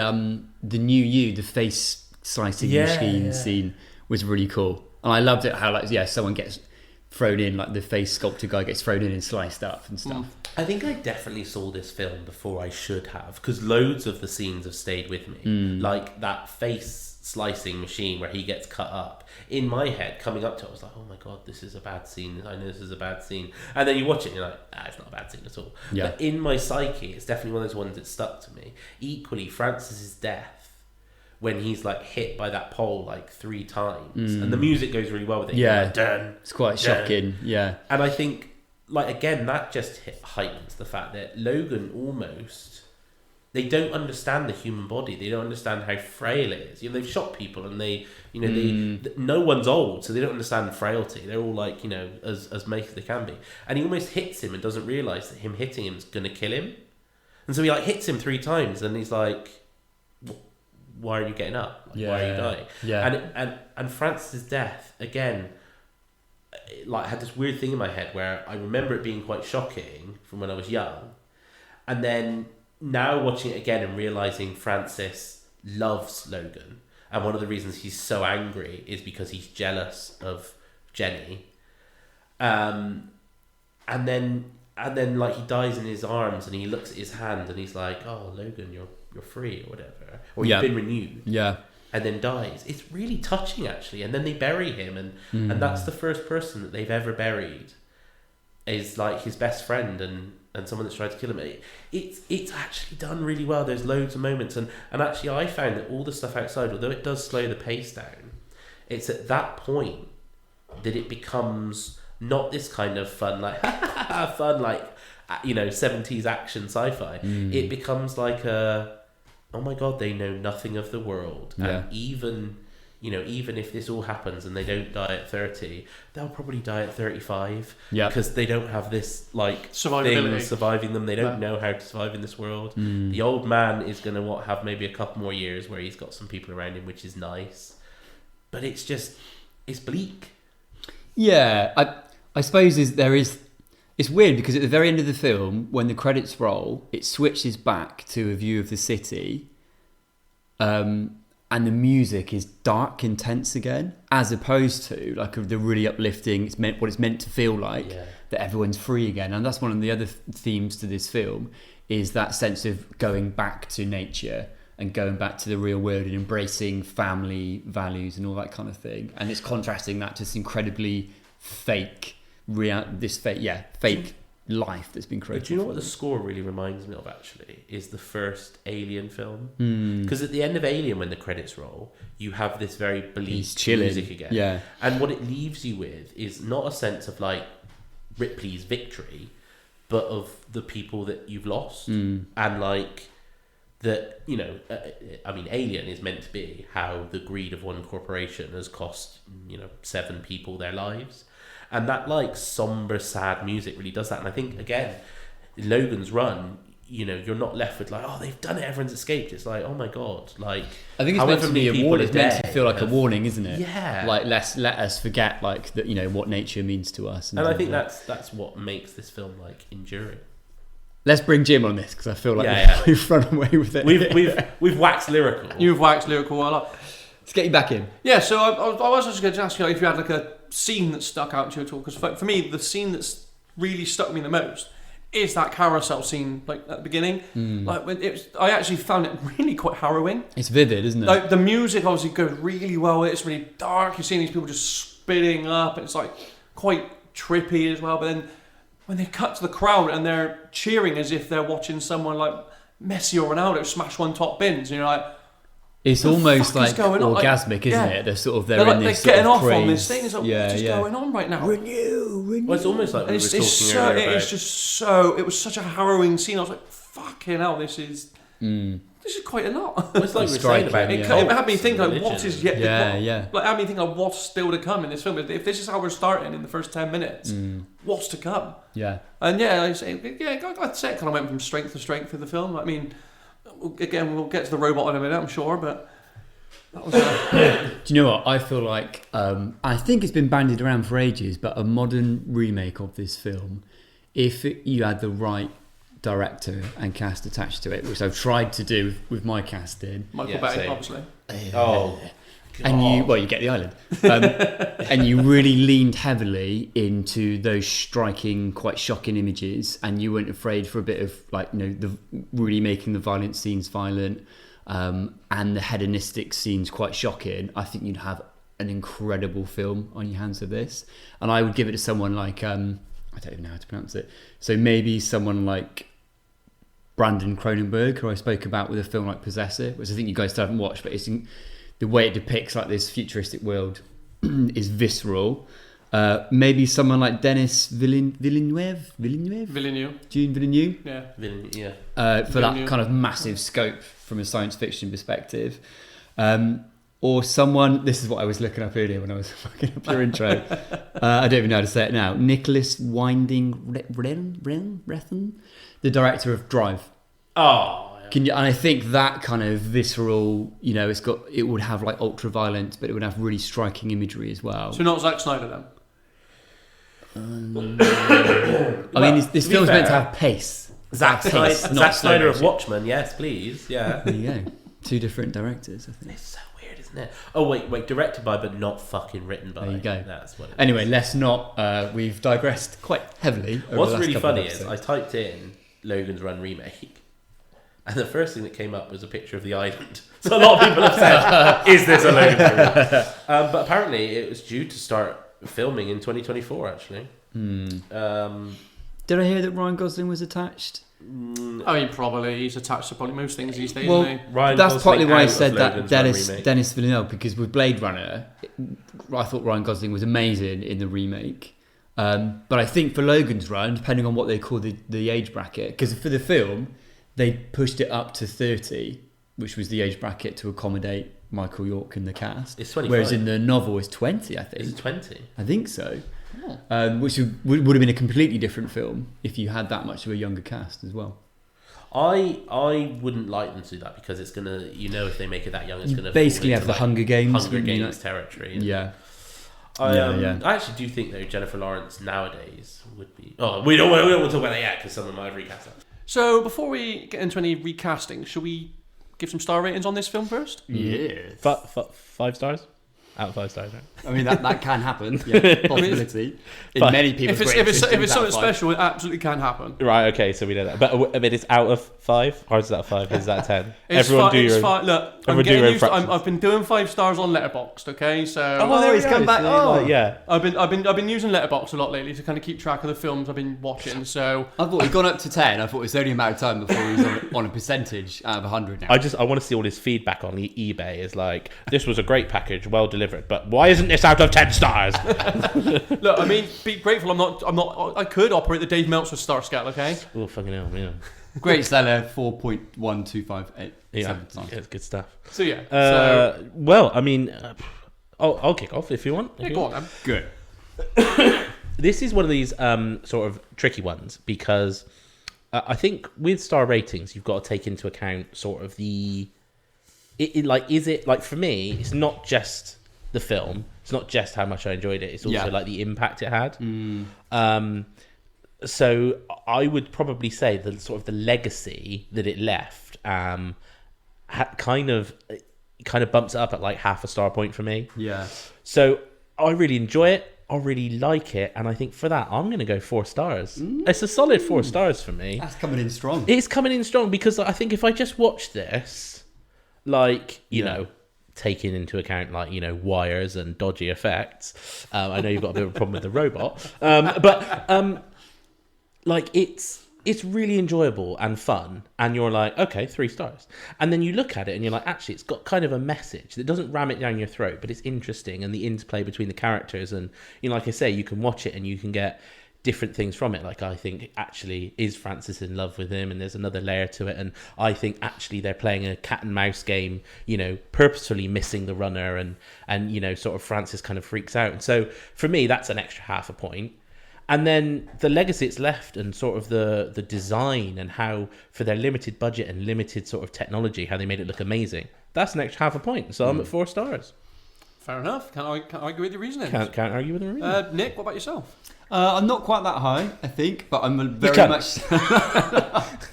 the face slicing machine scene was really cool. And I loved it how someone gets thrown in, like the face sculptor guy gets thrown in and sliced up and stuff. I think I definitely saw this film before I should have, because loads of the scenes have stayed with me. Like that face slicing machine where he gets cut up. In my head, coming up to it, I was like, oh my god, this is a bad scene. I know this is a bad scene. And then you watch it and you're like, it's not a bad scene at all. Yeah. But in my psyche, it's definitely one of those ones that stuck to me. Equally, Francis's death, when he's like hit by that pole like 3 times, and the music goes really well with it. Yeah, like, dun, it's quite shocking. Yeah, and I think like again that just heightens the fact that Logan they don't understand the human body. They don't understand how frail it is. You know, they've shot people and no one's old, so they don't understand frailty. They're all like, you know, as make as they can be. And he almost hits him and doesn't realise that him hitting him is going to kill him. And so he like hits him 3 times and he's like, why are you getting up? Like, why are you dying? Yeah. And Francis' death, again, like had this weird thing in my head where I remember it being quite shocking from when I was young. And then now watching it again and realising Francis loves Logan. And one of the reasons he's so angry is because he's jealous of Jenny. And then like he dies in his arms, and he looks at his hand, and he's like, "Oh, Logan, you're free," or whatever, or you've been renewed. Yeah. And then dies. It's really touching, actually. And then they bury him, and that's the first person that they've ever buried, is like his best friend and someone that's tried to kill him. It's actually done really well. There's loads of moments, and actually I found that all the stuff outside, although it does slow the pace down, it's at that point that it becomes not this kind of fun, like fun, like 70s action sci-fi. It becomes like oh my god, they know nothing of the world, and even if this all happens and they don't die at 30, they'll probably die at 35, because they don't have this like thing surviving them. They don't know how to survive in this world. The old man is going to have maybe a couple more years where he's got some people around him, which is nice, but it's bleak. I suppose it's weird, because at the very end of the film, when the credits roll, it switches back to a view of the city, and the music is dark and tense again, as opposed to like the really uplifting. What it's meant to feel like, that everyone's free again. And that's one of the other themes to this film, is that sense of going back to nature and going back to the real world and embracing family values and all that kind of thing. And it's contrasting that to this incredibly fake life that's been created. But do you know what the score really reminds me of, actually, is the first Alien film? Because at the end of Alien, when the credits roll, you have this very bleak music again. Yeah. And what it leaves you with is not a sense of like Ripley's victory, but of the people that you've lost. And like that, Alien is meant to be how the greed of one corporation has cost 7 people their lives. And that like somber, sad music really does that. And I think, again, in Logan's run, you're not left with like, oh, they've done it, everyone's escaped. It's like, oh my god, like, I think it's meant to be a warning. It's meant to feel like a warning, isn't it? Yeah. Like let us forget like that, what nature means to us. And I think that's what makes this film like enduring. Let's bring Jim on this, because I feel like we've run away with it. We've waxed lyrical. You've waxed lyrical a lot. Let's get you back in. Yeah, so I was just going to ask you if you had like a scene that stuck out to you at all, because for me, the scene that's really stuck me the most is that carousel scene, like at the beginning. Like I actually found it really quite harrowing. It's vivid, isn't it? Like the music obviously goes really well. It's really dark. You're seeing these people just spitting up, and it's like quite trippy as well. But then when they cut to the crowd and they're cheering as if they're watching someone like Messi or Ronaldo smash one top bins, and you're like, it's almost like orgasmic, isn't it? They're in this they're getting off craze. on this thing. It's like, what is going on right now? Renew. Well, it's almost like it was such a harrowing scene. I was like, fucking hell, this is quite a lot. Well, it's like we're saying about it had me think like, what is yet? Like, had me think like, what's still to come in this film? If this is how we're starting in the first 10 minutes, what's to come? Yeah. And I'd say it kind of went from strength to strength through the film. I mean, again, we'll get to the robot in a minute, I'm sure, but that was Do you know what? I feel like, I think it's been bandied around for ages, but a modern remake of this film, if you had the right director and cast attached to it, which I've tried to do with my casting. Michael Bay, obviously. And you get the island. And you really leaned heavily into those striking, quite shocking images, and you weren't afraid for a bit of really making the violent scenes violent, and the hedonistic scenes quite shocking. I think you'd have an incredible film on your hands of this. And I would give it to someone like, I don't even know how to pronounce it. So maybe someone like Brandon Cronenberg, who I spoke about with a film like Possessor, which I think you guys still haven't watched, but it's the way it depicts like this futuristic world is visceral. Maybe someone like Denis Villeneuve? June Villeneuve? Yeah. For that kind of massive scope from a science fiction perspective. Or someone, this is what I was looking up earlier when I was looking up your intro. I don't even know how to say it now. Nicholas Winding Refn, the director of Drive. Oh. And I think that kind of visceral, it would have like ultra violence, but it would have really striking imagery as well. So not Zack Snyder then? This film's meant to have pace. Zack Snyder of Watchmen, yes, please. Yeah. There you go. 2 different directors, I think. It's so weird, isn't it? Oh wait, directed by but not fucking written by. There you go. That's what. Anyway, let's not. We've digressed quite heavily. What's really funny is I typed in Logan's Run remake, and the first thing that came up was a picture of the island. So a lot of people have said, "Is this a Logan movie?" But apparently, it was due to start filming in 2024. Actually, did I hear that Ryan Gosling was attached? I mean, probably he's attached to probably most things these days. Well, isn't he? Ryan that's Gosling partly why I out said of that Logan's Run Dennis Villeneuve, because with Blade Runner, I thought Ryan Gosling was amazing in the remake. But I think for Logan's Run, depending on what they call the age bracket, because for the film, they pushed it up to 30, which was the age bracket to accommodate Michael York in the cast. It's 25. Whereas in the novel, it's 20, I think. Is it 20? I think so. Which would have been a completely different film if you had that much of a younger cast as well. I wouldn't like them to do that because it's gonna, if they make it that young, it's gonna basically have the Hunger Games. Hunger Games territory. Yeah. I actually do think though Jennifer Lawrence nowadays would be. Oh, we don't want to talk about that yet because someone might have recast that. So before we get into any recasting, should we give some star ratings on this film first? Yeah. 5 stars? Out of 5 stars, right? I mean, that can happen. Yeah, possibility. In many people's If it's something special, it absolutely can happen. Right, okay, so we know that. But I mean, it's out of 5? Or is that 5? Is that 10? It's Everyone do your fine. Look, everyone do your own fractions. I've been doing 5 stars on Letterboxd, okay? So well, he's come back. Yeah. I've been using Letterboxd a lot lately to kind of keep track of the films I've been watching. So I thought he'd gone up to 10. I thought it was only a matter of time before he was on a percentage out of 100 now. I want to see all his feedback on eBay. Is like, this was a great package, well delivered, but why isn't this out of 10 stars? Look, I mean, be grateful. I'm not. I could operate the Dave Meltzer star scale, okay? Oh, fucking hell, yeah. Great seller, 4.1258. Yeah, it's good stuff. So yeah. Well, I mean, I'll kick off if you want. Yeah, go on, then. Good. This is one of these sort of tricky ones because I think with star ratings, you've got to take into account sort of is it like for me, it's not just the film. It's not just how much I enjoyed it. It's also like the impact it had. So I would probably say that sort of the legacy that it left kind of bumps it up at like half a star point for me. Yeah. So I really enjoy it. I really like it, and I think for that I'm going to go 4 stars. It's a solid 4 stars for me. That's coming in strong. It's coming in strong because I think if I just watch this, like you know, taking into account like wires and dodgy effects, I know you've got a bit of a problem with the robot, but like it's really enjoyable and fun, and you're like, okay, 3 stars, and then you look at it and you're like, actually it's got kind of a message that doesn't ram it down your throat, but it's interesting, and the interplay between the characters, and like I say, you can watch it and you can get different things from it. Like I think actually is Francis in love with him, and there's another layer to it, and I think actually they're playing a cat and mouse game, purposefully missing the runner, and sort of Francis kind of freaks out, and so for me that's an extra half a point. And then the legacy it's left, and sort of the design, and how for their limited budget and limited sort of technology, how they made it look amazing, that's an extra half a point. So I'm at 4 stars. Fair enough. Can't argue with your reasoning. Can't argue with the reasoning. Nick, what about yourself? I'm not quite that high, I think, but I'm very much.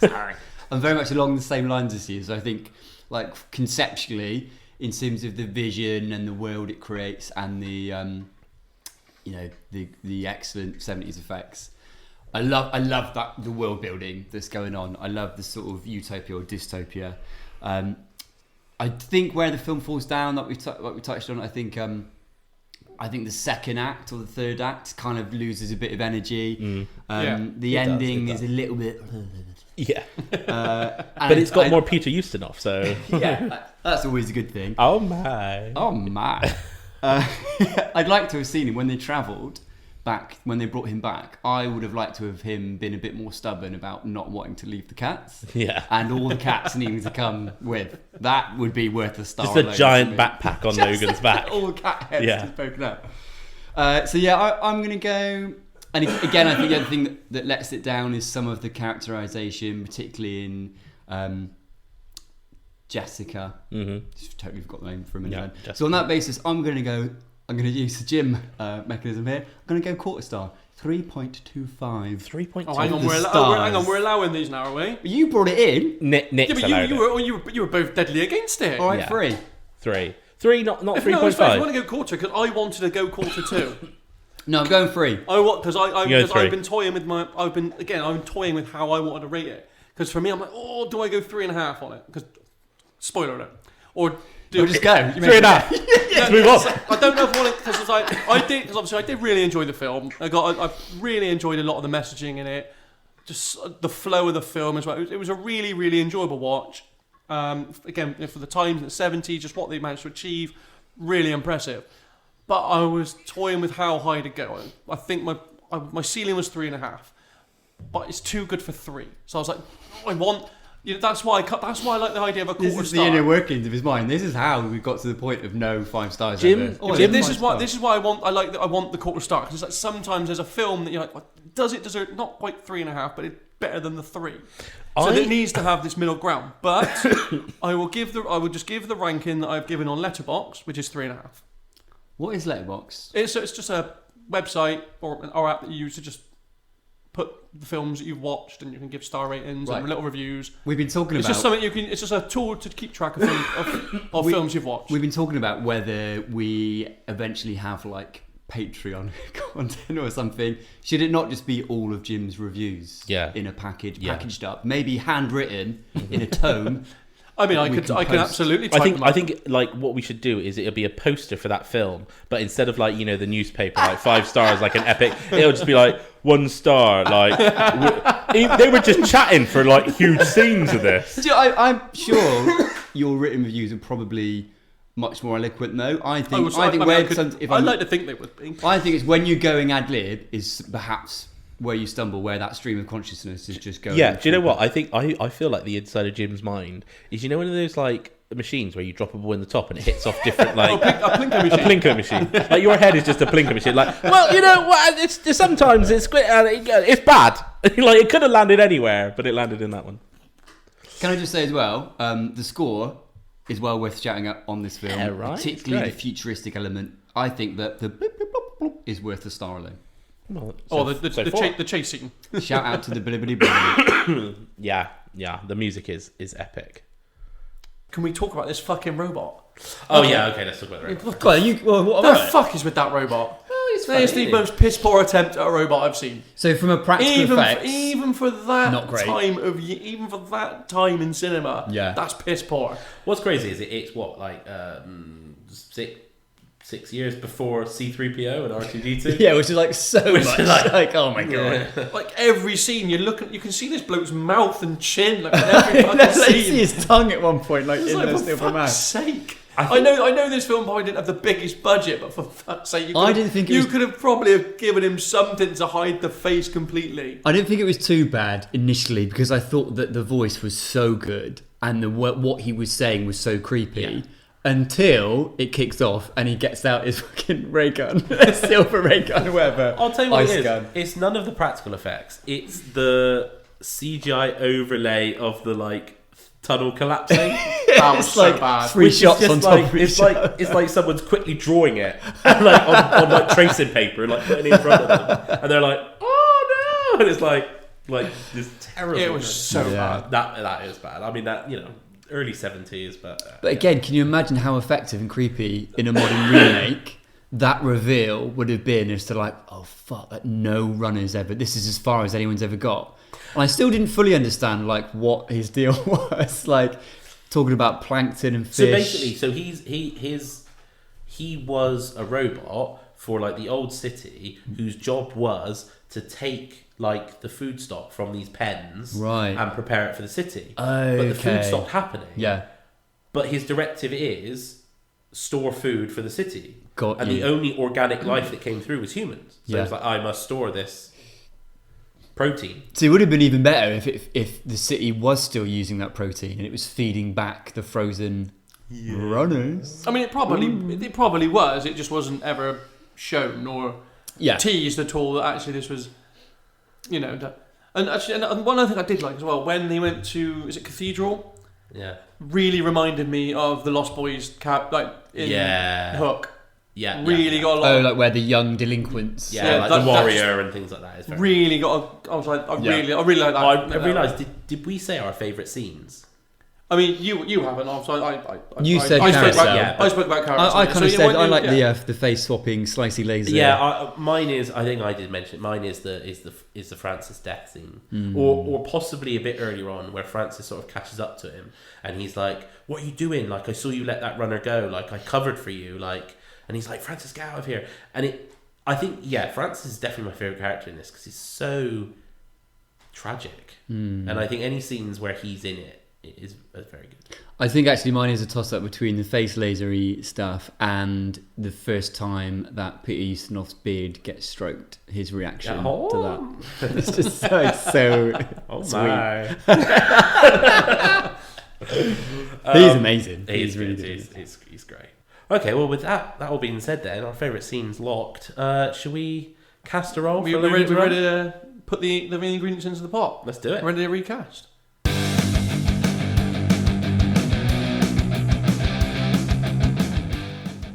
Sorry, I'm very much along the same lines as you. So I think, like conceptually, in terms of the vision and the world it creates, and the the excellent 70s effects. I love that the world building that's going on. I love the sort of utopia or dystopia. I think where the film falls down, like we touched on, I think the second act or the third act kind of loses a bit of energy. The ending is a little bit. Yeah, but it's got more Peter Ustinov, so yeah, that's always a good thing. Oh my! I'd like to have seen him when they travelled back, when they brought him back. I would have liked to have him been a bit more stubborn about not wanting to leave the cats. Yeah. And all the cats needing to come with. That would be worth a star. Just a giant backpack on Logan's back. All the cat heads just poking out. I'm going to go... And again, I think the other thing that lets it down is some of the characterisation, particularly in... Jessica. Just totally forgot the name for a minute. Yeah, so on that basis, I'm going to use the Jim mechanism here. I'm going to go quarter star. 3.25. 3.2. Oh, hang on, we're allowing these now, are we? You brought it in. Nick's allowed you were both deadly against it. All right, 3. 3, not No, it's fine. If you 3.5. want to go quarter, because I wanted to go quarter 2. No, I'm going 3. Because three. I've been toying with I'm toying with how I wanted to rate it. Because for me, I'm like, do I go 3.5 on it? Because spoiler alert, or just go 3.5. Let's move on. I don't know if I want it because because obviously I did really enjoy the film. I really enjoyed a lot of the messaging in it, just the flow of the film as well. It was a really, really enjoyable watch. Again, for the times in the 70s, just what they managed to achieve, really impressive. But I was toying with how high to go. I think my ceiling was 3.5, but it's too good for 3. So I was like, I want. That's why I like the idea of a quarter star. This is the inner workings of his mind. This is how we got to the point of no 5 stars. Jim, This is why I want the quarter star, because it's like sometimes there's a film that you're like, does it deserve not quite 3.5, but it's better than the 3. So it needs to have this middle ground. But I will just give the ranking that I've given on Letterboxd, which is 3.5. What is Letterboxd? It's just a website or an app that you use to just put the films that you've watched, and you can give star ratings and little reviews. We've been talking It's about. just something you can. It's just a tool to keep track of films you've watched. We've been talking about whether we eventually have like Patreon content or something. Should it not just be all of Jim's reviews? In a packaged up, maybe handwritten in a tome. I mean, I can absolutely. I think like what we should do is it'll be a poster for that film, but instead of like the newspaper like 5 stars like an epic, it'll just be like 1 star. Like they were just chatting for like huge scenes of this. I'm sure your written reviews are probably much more eloquent though. I'd like to think they would be. I think it's when you're going ad lib is perhaps where you stumble, where that stream of consciousness is just going. Yeah, do you know what? I think I feel like the inside of Jim's mind is one of those like machines where you drop a ball in the top and it hits off different like a plinko machine. Like your head is just a plinko machine. Like, well, you know what? It's sometimes it's bad. Like it could have landed anywhere, but it landed in that one. Can I just say as well, the score is well worth shouting out on this film, particularly the futuristic element. I think that the bloop, bloop, bloop, bloop is worth a star alone. Well, the chase scene. Shout out to the blibbity blibbity. Yeah, the music is epic. Can we talk about this fucking robot? Okay, let's talk about the robot. What the fuck is with that robot? It's the most piss poor attempt at a robot I've seen. So from a practical effects, even for that not great. even for that time in cinema, that's piss poor. What's crazy is it's what like 6 years before C-3PO and R2-D2. Yeah, which is like so much. Like, oh my god! Yeah. Like every scene, you can see this bloke's mouth and chin. Like in every fucking scene. You see his tongue at one point, like it's in like, the steel for mouth. fuck's sake! I know this film probably didn't have the biggest budget, but for fuck's sake, you could have probably have given him something to hide the face completely. I didn't think it was too bad initially because I thought that the voice was so good and what he was saying was so creepy. Yeah. Until it kicks off and he gets out his fucking ray gun, silver ray gun, or whatever. I'll tell you what it is. It's none of the practical effects. It's the CGI overlay of the like tunnel collapsing. That was so bad. 3 shots on top of it's like someone's quickly drawing it like on like tracing paper and like putting it in front of them, and they're like, oh no, and it's like this terrible. It was so bad. That is bad. I mean that early 70s, but again, can you imagine how effective and creepy in a modern remake that reveal would have been as to like, oh fuck, like no runners ever. This is as far as anyone's ever got. And I still didn't fully understand like what his deal was. Like talking about plankton and fish. So basically, he was a robot for like the old city whose job was to take like the food stock from these pens and prepare it for the city. But the food stopped happening. Yeah. But his directive is store food for the city. And the only organic life that came through was humans. So it's like, I must store this protein. So it would have been even better if the city was still using that protein and it was feeding back the frozen runners. I mean, it probably was. It just wasn't ever shown or teased at all that actually this was, and one other thing I did like as well, when they went to, is it Cathedral? Yeah. Really reminded me of the Lost Boys Hook. Yeah. Really got a lot. Oh, like where the young delinquents. Yeah, like the warrior and things like that. It's really got. I was like, I really like that. I realised. Did we say our favourite scenes? I mean, you haven't. I spoke about carousel. I kind of said I like the face swapping slicey laser. Yeah, mine is. I think I did mention it. Mine is the Francis death scene, or possibly a bit earlier on where Francis sort of catches up to him and he's like, "What are you doing? Like, I saw you let that runner go. Like, I covered for you. Like," and he's like, "Francis, get out of here!" And I think Francis is definitely my favorite character in this because he's so tragic, and I think any scenes where he's in it is very good. I think actually mine is a toss-up between the face lasery stuff and the first time that Peter Ustinov's beard gets stroked. His reaction to that. It's just so my. He's amazing. He's really good. He's great. Okay, well, with that all being said then, our favourite scene's locked. Should we cast a roll? We're ready to put the ingredients into the pot. Let's do it. We're ready to recast.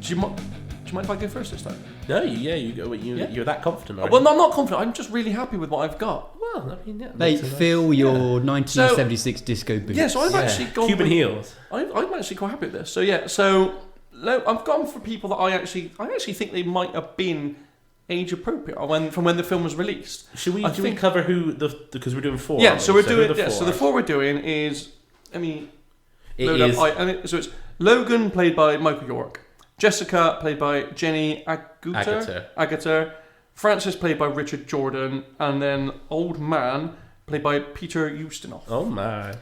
Do you mind if I go first this time? No, you go. You're that confident. Well, no, I'm not confident. I'm just really happy with what I've got. Well, I mean, yeah. Mate, feel your 1976 disco boots. Yeah, so I've actually gone Cuban heels. I'm actually quite happy with this. So yeah, so I've gone for people that I actually think they might have been age appropriate from when the film was released. Should we cover who because we're doing 4? Yeah, so we're doing so the 4 we're doing is so it's Logan played by Michael York, Jessica played by Jenny Agutter, Francis played by Richard Jordan, and then Old Man played by Peter Ustinov. Oh my.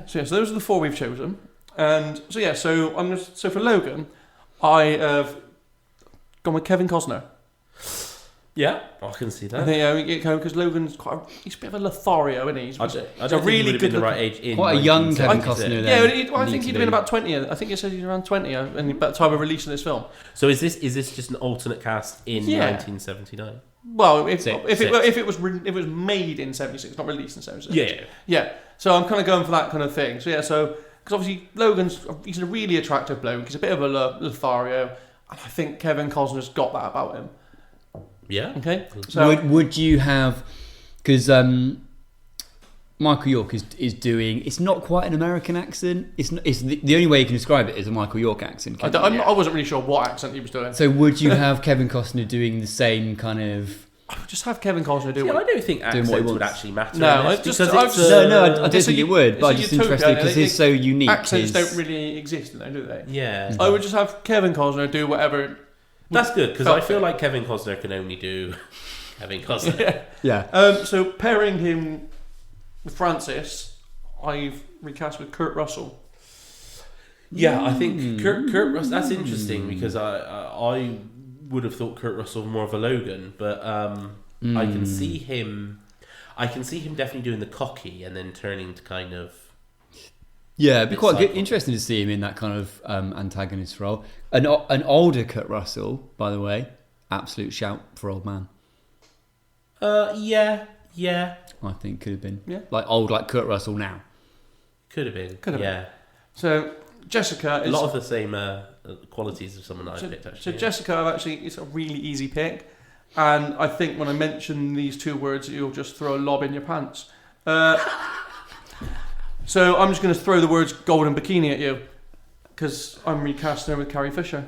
So those are the 4 we've chosen. And so for Logan, I have gone with Kevin Costner. Yeah, I can see that. I think because Logan's he's a bit of a Lothario, isn't he? He's a really good the right age. Quite a young Kevin Costner. I think he'd been about 20. I think it says he's around 20, and about the time of releasing this film. So is this just an alternate cast in 1979? Well, if it was made in 76, not released in 76. Yeah. So I'm kind of going for that kind of thing. So because obviously he's a really attractive bloke. He's a bit of a Lothario, and I think Kevin Costner's got that about him. Yeah. Okay. So would you have, because Michael York is doing, it's not quite an American accent. It's the only way you can describe it is a Michael York accent. I wasn't really sure what accent he was doing. So would you have Kevin Costner doing the same kind of? I would just have Kevin Costner do it. I don't think accents would actually matter. No, I don't think it would. But I'm just interested because he's so unique. Accents don't really exist, though, do they? Yeah. I would just have Kevin Costner do whatever. That's good because I feel like Kevin Costner can only do Kevin Costner. Yeah. So pairing him with Francis, I've recast with Kurt Russell. Yeah, I think Kurt Russell. That's interesting because I would have thought Kurt Russell more of a Logan, but I can see him. I can see him definitely doing the cocky and then turning to kind of. Yeah, it'd be quite interesting to see him in that kind of antagonist role. An older Kurt Russell, by the way, absolute shout for Old Man. Yeah. I think could have been. Yeah. Like Kurt Russell now. Could have been. Yeah. So Jessica is a lot of the same qualities of someone that I picked. Actually. So Jessica, it's a really easy pick, and I think when I mention these 2 words, you'll just throw a lob in your pants. So I'm just going to throw the words golden bikini at you because I'm recasting her with Carrie Fisher.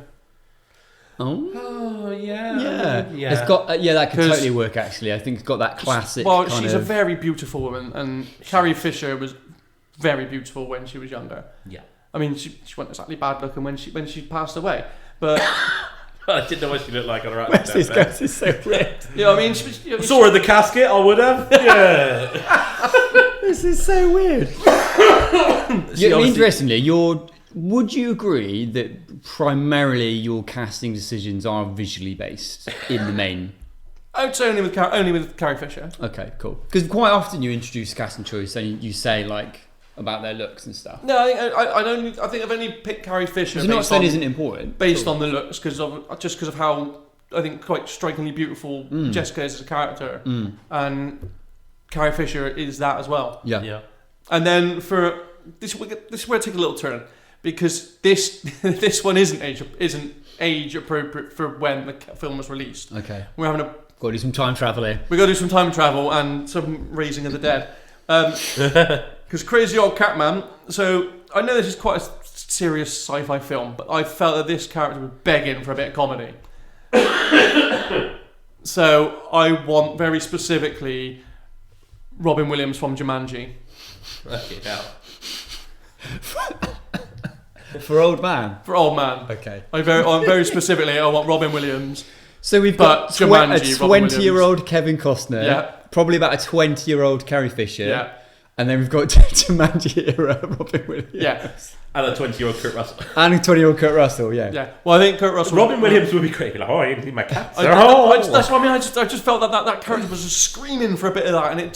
Oh yeah. It's got that could totally work actually. I think it's got that classic. Well, she's a very beautiful woman, and Carrie Fisher was very beautiful when she was younger. Yeah. I mean, she wasn't exactly bad looking when she passed away, but I didn't know what she looked like on her accident. This ghost is so weird. I mean, saw her in the casket. I would have. Yeah. This is so weird. Interestingly, would you agree that primarily your casting decisions are visually based in the main? I would say only with Carrie Fisher. Okay, cool. Because quite often you introduce casting choice and you say about their looks and stuff. No, I think I've only picked Carrie Fisher. You're not saying isn't important based on the looks because of how I think quite strikingly beautiful Jessica is as a character, and Carrie Fisher is that as well. Yeah. And then for this is where I take a little turn because this one isn't age appropriate for when the film was released. Okay. We're having got to do some time travel here. We got to do some time travel and some raising of the dead. Because Crazy Old Catman. So I know this is quite a serious sci-fi film, but I felt that this character was begging for a bit of comedy. So I want very specifically Robin Williams from Jumanji. Okay, now. For old man. For old man. Okay. I very specifically, I want Robin Williams. So we've got Jumanji, a 20-year-old Kevin Costner. Yeah. Probably about a 20-year-old Carrie Fisher. Yeah. And then we've got Jumanji era Robin Williams. Yeah. And a 20-year-old Kurt Russell. And a 20-year-old Kurt Russell, yeah. Yeah. Well, I think Kurt Russell... Robin Williams would be great. Like, oh, I need my cat. That's what I mean. I just felt that character was just screaming for a bit of that, and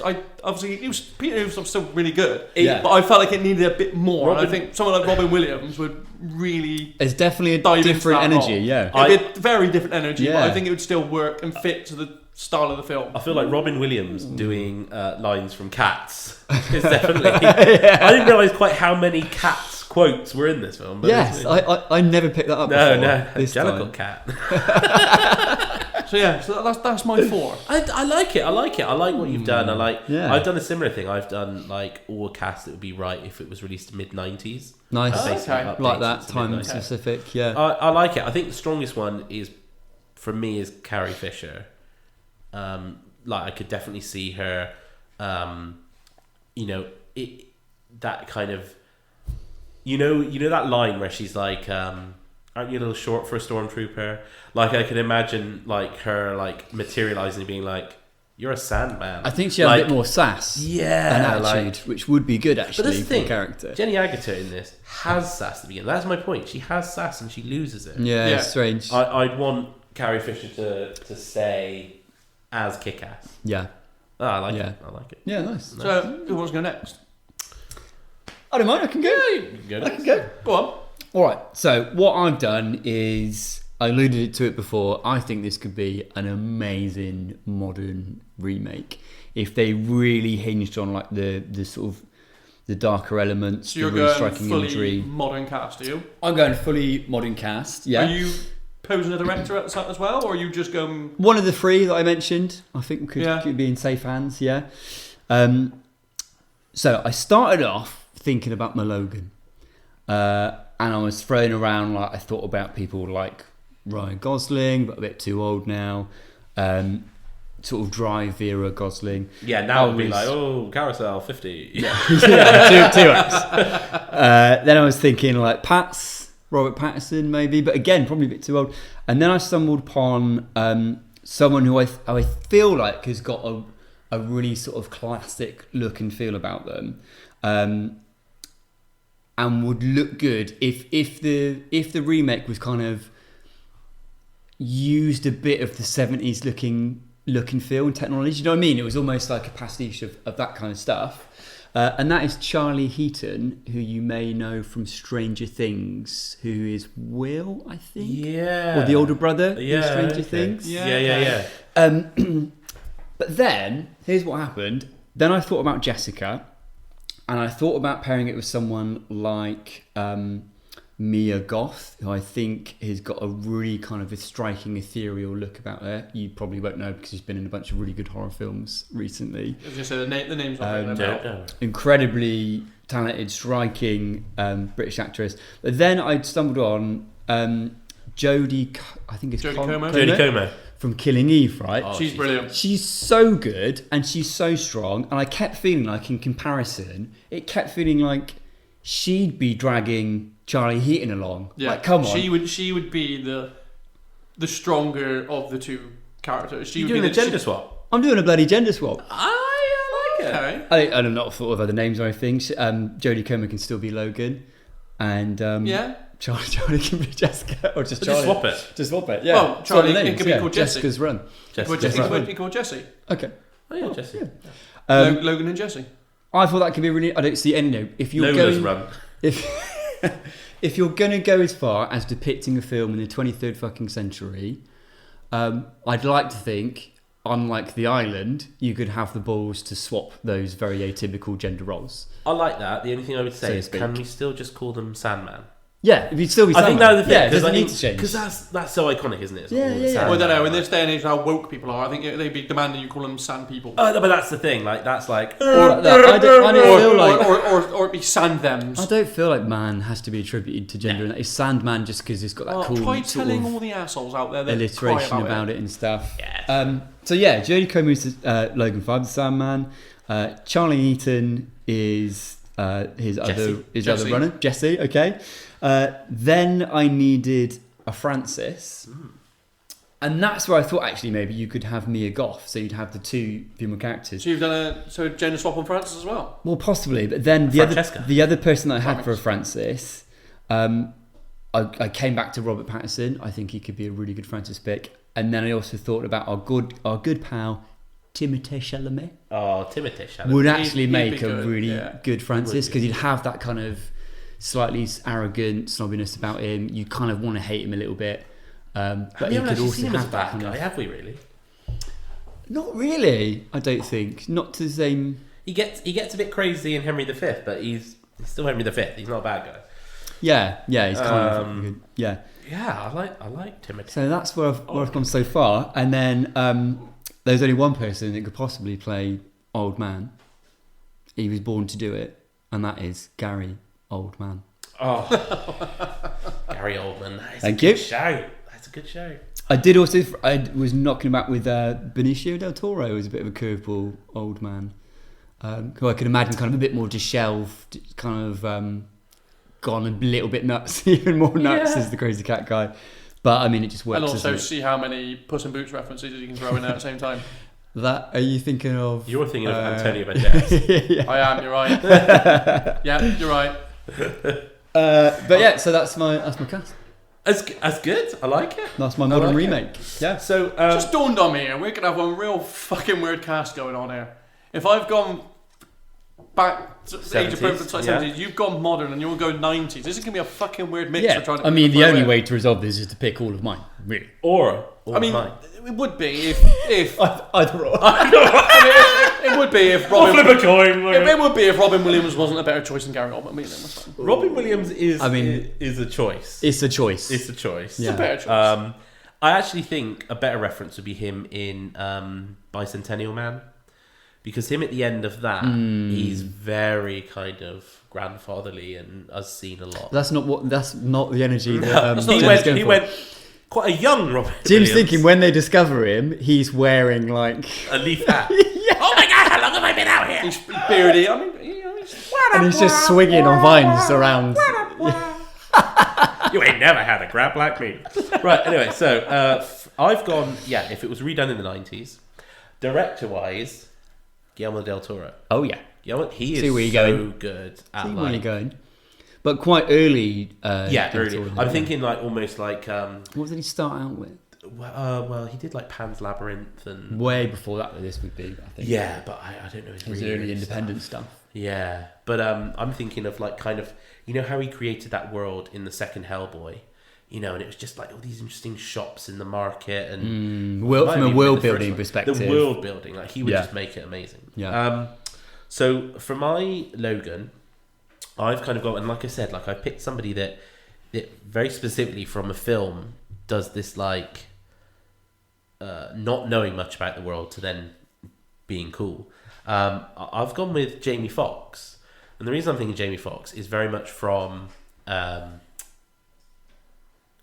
Peter was still really good, but I felt like it needed a bit more. And I think someone like Robin Williams would really. It's definitely a different energy, yeah. It'd be a very different energy, but I think it would still work and fit to the style of the film. I feel like Robin Williams doing lines from Cats is definitely. I didn't realise quite how many Cats quotes were in this film. But yes, I never picked that up before. No, Angelical Cat. So that's my 4. I like it. I like what you've done. I've done a similar thing. I've done like all a cast that would be right if it was released mid-90s. Nice. Like that, time specific, yeah. I like it. I think the strongest one is, for me, is Carrie Fisher. I could definitely see her, that kind of, that line where she's like, aren't you a little short for a stormtrooper? Like, I can imagine like her like materializing and being like, you're a Sandman. I think she had a bit more sass and attitude, which would be good actually for the character. Jenny Agutter in this has sass at the beginning. That's my point. She has sass and she loses it. Yeah. It's strange. I'd want Carrie Fisher to stay as Kick-Ass. Yeah. Oh, I like it. Yeah, nice. So, who wants to go next? I don't mind, I can go. I can go. Go on. Alright, so what I've done is, I alluded to it before, I think this could be an amazing modern remake. If they really hinged on like the sort of the darker elements, so you're the really going striking fully imagery. Modern cast, are you? I'm going fully modern cast, yeah. Are you posing a director as well, or are you just going... One of the 3 that I mentioned, I think could be in safe hands, yeah. So I started off thinking about my Logan. And I was throwing around, like, I thought about people like Ryan Gosling, but a bit too old now. Sort of dry Vera Gosling. Yeah, now it would be like, Carousel 50. Yeah, 2X. Then I was thinking like Robert Pattinson maybe, but again, probably a bit too old. And then I stumbled upon someone who I feel like has got a really sort of classic look and feel about them. And would look good if the remake was kind of used a bit of the 70s look and feel and technology. You know what I mean? It was almost like a pastiche of that kind of stuff. And that is Charlie Heaton, who you may know from Stranger Things, who is Will, I think? Yeah. Or the older brother in Stranger Things? Yeah. But then, here's what happened. Then I thought about Jessica, and I thought about pairing it with someone like Mia Goth, who I think has got a really kind of a striking ethereal look about her. You probably won't know because she's been in a bunch of really good horror films recently. I was going to say the name's not incredibly talented, striking British actress. But then I stumbled on Jodie Comer from Killing Eve, right? Oh, she's brilliant. She's so good and she's so strong, and I kept feeling like, in comparison, it kept feeling like she'd be dragging Charlie Heaton along. Yeah, like, come on. She would be the stronger of the two characters. You're doing a gender swap. I'm doing a bloody gender swap. I like it. I'm not thought of other names or anything. Jodie Comer can still be Logan, and Charlie can be Jessica, or just Charlie. Just swap it. Yeah. Well, Charlie, it could be called Jesse. Jessica's Run. It could be called Jesse. Okay. Oh yeah, Jesse. Yeah. Logan and Jesse. I thought that could be really. I don't see any. No, if you're Lola's going, Run. If you're going to go as far as depicting a film in the 23rd fucking century, I'd like to think, unlike The Island, you could have the balls to swap those very atypical gender roles. I like that. The only thing I would say is, speak. can we still just call them Sandman? Yeah, it'd still be I think Sandman. that's the thing. Yeah, it doesn't need to change. Because that's so iconic, isn't it? Yeah. Well, I don't know. In this day and age, how woke people are, I think they'd be demanding you call them sand people. But that's the thing. Like that's like. I don't feel like. Or it'd be sand thems. I don't feel like man has to be attributed to gender. And it's Sandman just because it's got that cool try sort telling of all the assholes out there that alliteration cry about it and stuff. Yeah. So yeah, Jodie Comer's Logan 5, the Sandman. Charlie Eaton is his other runner, Jesse. Okay. Then I needed a Francis, and that's where I thought actually maybe you could have Mia Goth, so you'd have the two female characters. So you've done a gender swap on Francis as well. Well, possibly, but then the other person that I had for a Francis, I came back to Robert Pattinson. I think he could be a really good Francis pick, and then I also thought about our good pal Timothée Chalamet. Oh, Timothée Chalamet Would actually He'd make be a really good Francis because he'd have that kind of slightly arrogant snobbiness about him. You kind of want to hate him a little bit, but he could also seen him as have a that bad kind guy, of. have we really? Not really. I don't think. Not to the same. He gets a bit crazy in Henry V, but he's still Henry V. He's not a bad guy. Yeah. He's kind of good. Yeah. Yeah, I like Timothée. So that's where I've gone so far, and then there's only one person that could possibly play Old Man. He was born to do it, and that is Gary Oldman. Oh, Gary Oldman. Thank you. That's a good show. I was knocking about with Benicio del Toro as a bit of a curveball old man, who I could imagine kind of a bit more disheveled, kind of gone a little bit nuts, even more nuts as the Crazy Cat guy. But I mean, it just works. And also doesn't it? see how many Puss in Boots references you can throw in there at the same time. That are you thinking of? You're thinking of Antonio Banderas. Yeah. I am. You're right. Yeah, you're right. But yeah, so that's my cast. That's good. I like it. That's my modern like remake. Yeah. So Just dawned on me here, we're going to have one real fucking weird cast going on here. If I've gone back to the age of 70s, 70s, you've gone modern and you're going 90s. This is going to be a fucking weird mix. Yeah. We're trying to I mean, the throw only in. way to resolve this is to pick all of mine. Really. or I mean, mine. it would be if Either or. it would be if Robin. flip a coin. It would be if Robin Williams wasn't a better choice than Gary Oldman. I mean, that's fine. Robin Williams is. I mean, is a choice. It's a choice. It's a choice. Yeah. It's a better choice. I actually think a better reference would be him in Bicentennial Man, because him at the end of that, he's very kind of grandfatherly and us seen a lot. That's not the energy that he went quite a young Robin Jim's Williams. thinking when they discover him, he's wearing like A leaf hat. Oh my god, how long have I been out here? He's beardy. I mean, and he's just swinging on vines around. You ain't never had a grab like me. Right, anyway, so I've gone, if it was redone in the 90s, director-wise, Guillermo del Toro. Oh yeah, He See is where you're so going. good at see where like... you're going. But quite early. early. I'm thinking like almost like... What did he start out with? well, he did like Pan's Labyrinth and... Way before that, this would be. I think. Yeah, but I don't know his His really early independent stuff. Yeah, but I'm thinking of like kind of, you know how he created that world in the second Hellboy, and it was just like all these interesting shops in the market and From a world building perspective, the world building, like he would just make it amazing. Yeah. So for my Logan, I've kind of got, and like I said, like I picked somebody that very specifically from a film does this like not knowing much about the world to then being cool. I've gone with Jamie Foxx, and the reason I'm thinking Jamie Foxx is very much from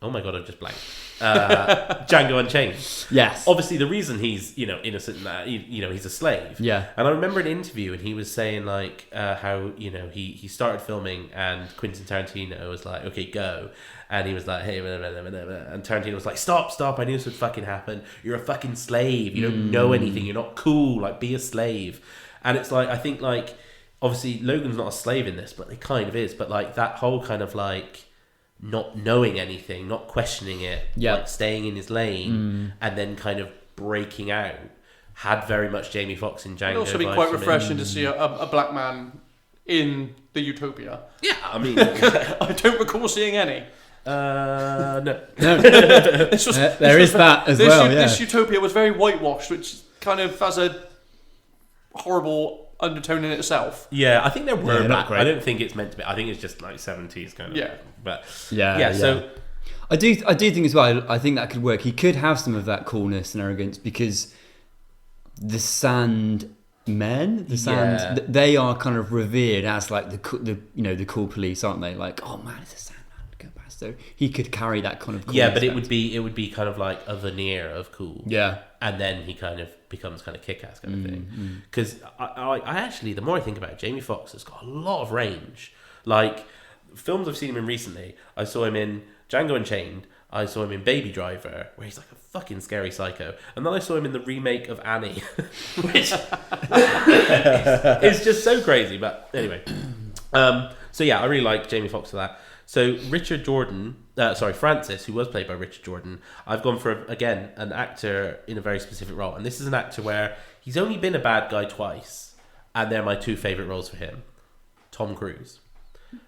oh my god, I've just blanked. Django Unchained. Yes. Obviously, the reason he's innocent in that he's a slave. Yeah. And I remember an interview, and he was saying like how he started filming, and Quentin Tarantino was like, okay, go. And he was like, hey, and Tarantino was like, stop, I knew this would fucking happen. You're a fucking slave. You don't know anything. You're not cool. Like, be a slave. And it's like, I think like, obviously Logan's not a slave in this, but it kind of is. But like that whole kind of like not knowing anything, not questioning it, like staying in his lane, and then kind of breaking out, had very much Jamie Foxx in Django. It'd also be quite refreshing to see a black man in the utopia. Yeah, I mean, I don't recall seeing any. no. There is that as well. This utopia was very whitewashed, which kind of has a horrible undertone in itself. Yeah, I think there were. not great. I don't think it's meant to be. I think it's just like 70s kind of. Yeah. But Yeah. So I do think as well. I think that could work. He could have some of that coolness and arrogance because the Sandman, they are kind of revered as like the cool police, aren't they? Like, oh man, it's a Sandman. Go past. So he could carry that kind of cool. yeah, but it would be kind of like a veneer of cool. Yeah. And then he kind of becomes kind of kick-ass kind of thing. Because I actually, the more I think about it, Jamie Foxx has got a lot of range. Like, films I've seen him in recently, I saw him in Django Unchained, I saw him in Baby Driver, where he's like a fucking scary psycho. And then I saw him in the remake of Annie, which is just so crazy. But anyway. So yeah, I really like Jamie Foxx for that. So Francis, who was played by Richard Jordan, I've gone for, again, an actor in a very specific role. And this is an actor where he's only been a bad guy twice. And they're my two favourite roles for him. Tom Cruise.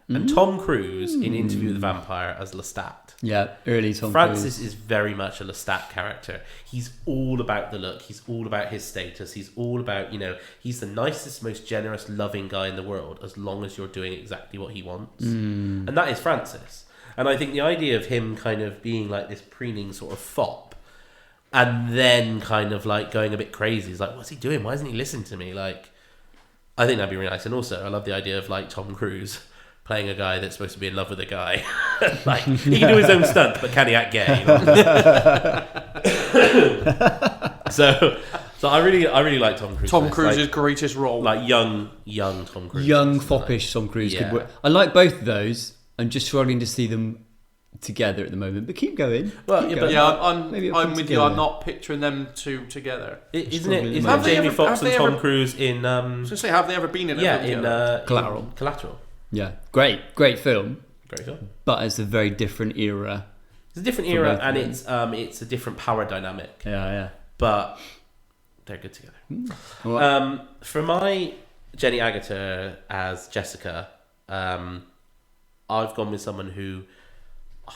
And Tom Cruise in Interview with the Vampire as Lestat. Yeah, early Tom Francis Cruise. is very much a Lestat character. He's all about the look. He's all about his status. He's all about, he's the nicest, most generous, loving guy in the world as long as you're doing exactly what he wants. And that is Francis. And I think the idea of him kind of being like this preening sort of fop and then kind of like going a bit crazy is like, what's he doing? Why isn't he listening to me? Like, I think that'd be really nice. And also, I love the idea of like Tom Cruise playing a guy that's supposed to be in love with a guy. Like, he can do his own stunt, but can he act gay? So I really like Tom Cruise. Tom Cruise's greatest role. Like young Tom Cruise. Young, foppish Tom Cruise could work. I like both of those. I'm just struggling to see them together at the moment, but keep going. Well, keep but going. I'm Maybe it'll come with together. you. I'm not picturing them two together. Isn't it? Isn't Have they Jamie ever- Foxx have and they Tom ever- Cruise in? I was going to say, have they ever been in a film together? Collateral. Collateral. Yeah, great film, Great film. but it's a very different era. It's a different For era, both and of them. it's a different power dynamic. Yeah. But they're good together. Well, For my Jenny Agutter as Jessica, I've gone with someone who I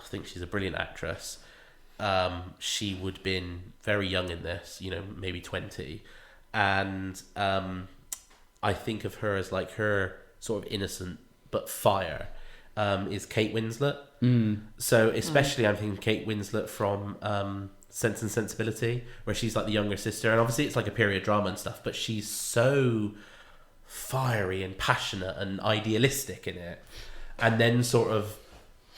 think she's a brilliant actress. She would have been very young in this, maybe 20, and I think of her as like her sort of innocent but fire is Kate Winslet. So especially I'm thinking Kate Winslet from Sense and Sensibility, where she's like the younger sister, and obviously it's like a period drama and stuff, but she's so fiery and passionate and idealistic in it, and then sort of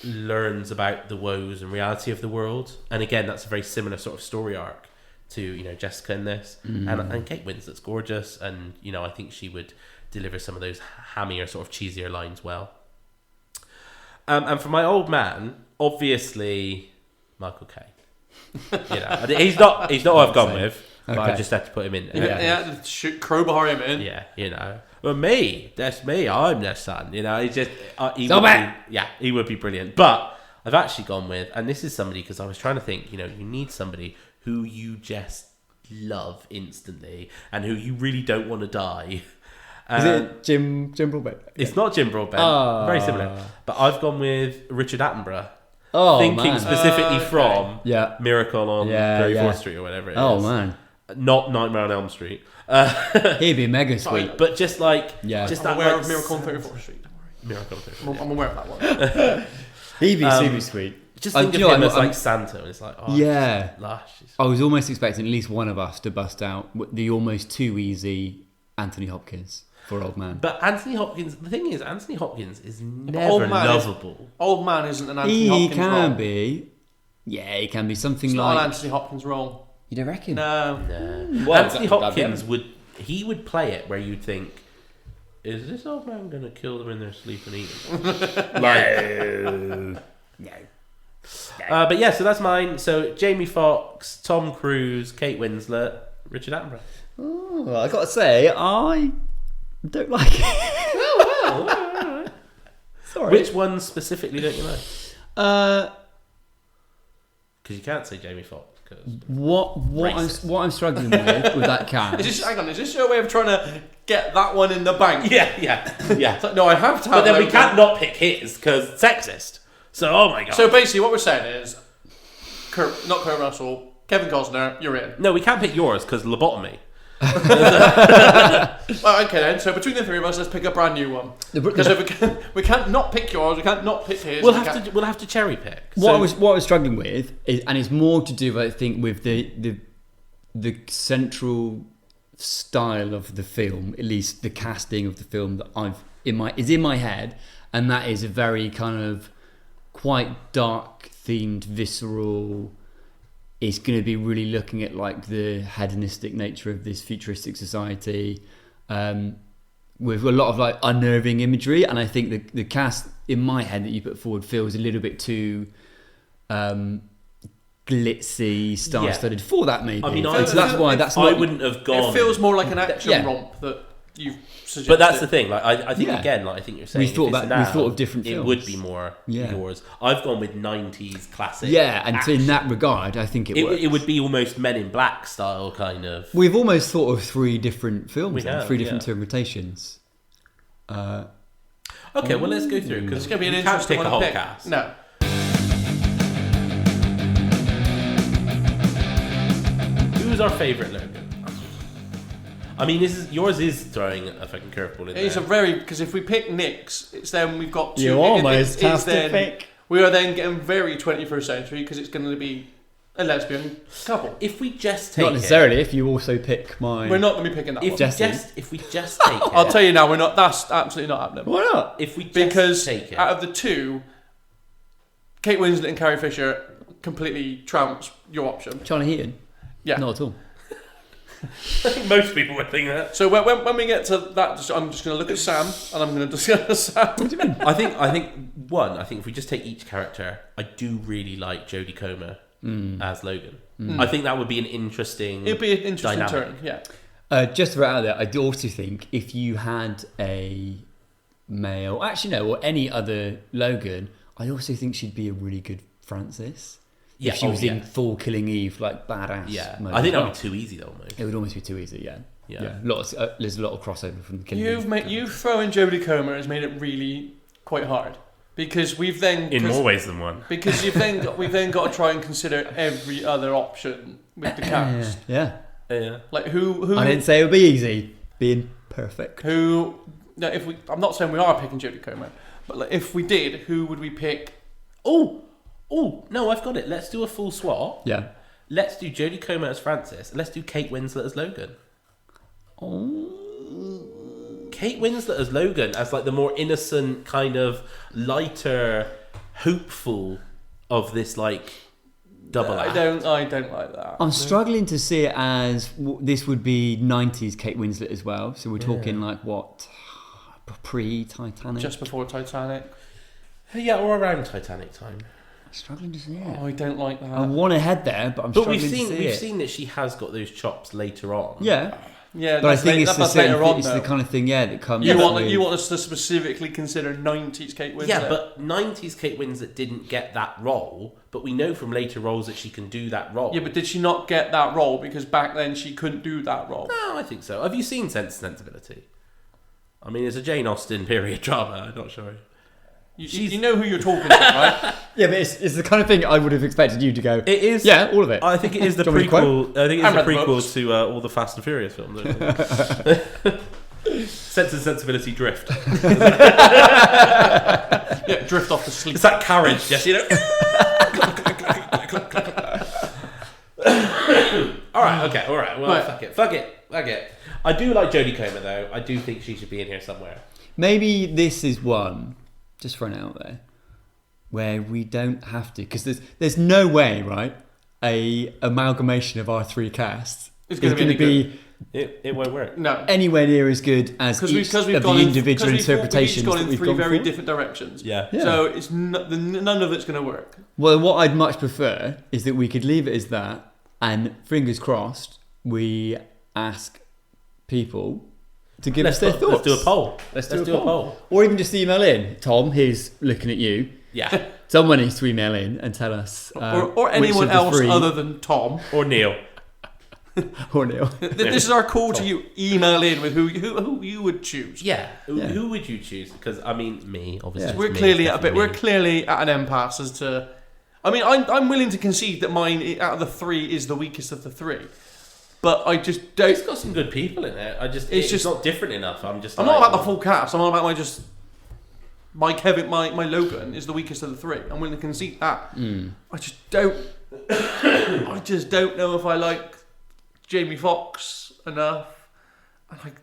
learns about the woes and reality of the world. And again, that's a very similar sort of story arc to Jessica in this. And Kate Winslet's gorgeous, and I think she would deliver some of those hammier, sort of cheesier lines well. And for my old man, obviously Michael Caine. He's not who I've gone with, but I just had to put him in. Yeah, crowbar him in. Yeah, Well, that's me. I'm their son. He's just he would be brilliant. But I've actually gone with, and this is somebody because I was trying to think. You need somebody who you just love instantly and who you really don't want to die. is it Jim Broadbent? It's not Jim Broadbent. Very similar. But I've gone with Richard Attenborough. Thinking specifically from Miracle on 34th Street or whatever it is. Oh man. Not Nightmare on Elm Street. He'd be mega sweet. But just like... I'm aware of Miracle on 34th Street. Don't worry. Miracle on 34th Street. I'm aware of that one. He'd be super sweet. Just think of him as like Santa, and it's like, lush. I was almost expecting at least one of us to bust out the almost too easy Anthony Hopkins for Old Man. But Anthony Hopkins, the thing is, Anthony Hopkins is never lovable. Old Man isn't an Anthony Hopkins role. He can be. Yeah, he can be something it's like... not an Anthony Hopkins role. You don't reckon? No. Well, Anthony Hopkins would play it where you'd think, is this old man going to kill them in their sleep and eat them? No. But yeah, so that's mine. So Jamie Foxx, Tom Cruise, Kate Winslet, Richard Attenborough. Oh, I got to say, I don't like it. Oh, Sorry. Which one specifically don't you like? Because you can't say Jamie Foxx. What I'm struggling with that cast. Is this your way of trying to get that one in the bank? Yeah. It's like, no, I have to have But then Logan. we can't not pick his because sexist. So, oh my god. So basically what we're saying is, not Kurt Russell, Kevin Costner, you're in. No, we can't pick yours because lobotomy. Well, okay then. So between the three of us, let's pick a brand new one. Because if we can't not pick yours, we can't not pick his. We'll have to cherry pick. What I was struggling with is, and it's more to do, I think, with the central style of the film, at least the casting of the film that is in my head, and that is a very kind of quite dark themed, visceral. It's going to be really looking at like the hedonistic nature of this futuristic society, with a lot of like unnerving imagery. And I think the cast in my head that you put forward feels a little bit too glitzy, star-studded for that. Maybe. I mean, so that's why I wouldn't have gone. It feels more like an action romp that you've suggested. But that's the thing. Like I think again, like I think you're saying, we thought of different films. It would be more yours. I've gone with 90s classic. Yeah, and action. in that regard, I think it works. It would be almost Men in Black style kind of. We've almost thought of three different films, three different interpretations. Okay, well let's go through because it's going to be an interesting pick one a whole to pick. cast. No. Who's our favourite Logan? I mean, yours is throwing a fucking curveball in there. It's a very, because if we pick Nick's, it's then we've got two. You almost have to pick. We are then getting very 21st century because it's going to be a lesbian couple. If we just take not necessarily. If you also pick mine, we're not going to be picking that one. If we just take it, I'll tell you now, we're not. That's absolutely not happening. Why not? If we just because take it, out of the two, Kate Winslet and Carrie Fisher completely trumps your option. Charlie Heaton. Yeah, not at all. I think most people would think that. So when we get to that, I'm just going to look at Sam and I'm going to discuss Sam. What do you mean? I think if we just take each character, I do really like Jodie Comer as Logan. I think that would be an interesting. It'd be an interesting dynamic. turn. Yeah. Just to throw it out there, I do also think if you had a male, or any other Logan, I also think she'd be a really good Frances. Yeah, if she was in full Killing Eve, like badass. Yeah, mode I think as that would be too easy though. Almost. It would almost be too easy. Yeah. There's a lot of crossover from the Killing Eve. You throwing Jodie Comer has made it really quite hard because we've then in more ways than one. Because we've then got to try and consider every other option with the cast. Yeah. Like who? I didn't say it would be easy. Being perfect. Who? No, I'm not saying we are picking Jodie Comer, but like, if we did, who would we pick? Oh, no, I've got it. Let's do a full swap. Yeah. Let's do Jodie Comer as Frances, and let's do Kate Winslet as Logan. Kate Winslet as Logan, as like the more innocent, kind of lighter, hopeful of this like double act. I don't like that. I'm struggling to see it as this would be 90s Kate Winslet as well. So we're talking like what, pre-Titanic? Just before Titanic. Yeah, or around Titanic time. Struggling to see it. Oh, I don't like that. I want to head there, but struggling to see it. We've seen that she has got those chops later on. Yeah. Yeah, but I think it's the kind of thing, that comes. You want us to specifically consider 90s Kate Winslet. Yeah, but 90s Kate Winslet didn't get that role, but we know from later roles that she can do that role. Yeah, but did she not get that role because back then she couldn't do that role? No, I think so. Have you seen Sense and Sensibility? I mean, it's a Jane Austen period drama. I'm not sure. You know who you're talking to, right? Yeah, but it's the kind of thing I would have expected you to go. It is. Yeah, all of it. I think it is the prequel. I think it's the prequel to all the Fast and Furious films. Sense and Sensibility Drift. Yeah, drift off to sleep. It's that carriage, just all right. Well, fuck it. I do like Jodie Comer though. I do think she should be in here somewhere. Maybe this is one, just throwing it out there, where we don't have to, because there's no way, right, a amalgamation of our three casts is going to be it won't work. No, anywhere near as good as each of the individual interpretations we've gone that in we've three gone very for. different directions. Yeah. So it's none of it's going to work. Well, what I'd much prefer is that we could leave it as that, and fingers crossed, we ask people to give us their thoughts. Let's do a poll. Let's do a poll. Or even just email in. Tom, here's looking at you. Yeah. Someone needs to email in and tell us. Or anyone else other than Tom. Or Neil. Or Neil. This is our call to you. Email in with who you would choose. Yeah. Who would you choose? Because, I mean, me, obviously. Yeah. We're clearly at an impasse as to... I mean, I'm willing to concede that mine, out of the three, is the weakest of the three. but I just don't. It's got some good people in it. It's just not different enough. I'm not about the full cast. I'm not about my Logan is the weakest of the three. I'm willing to concede that. I just don't. I just don't know if I like Jamie Foxx enough. I'm like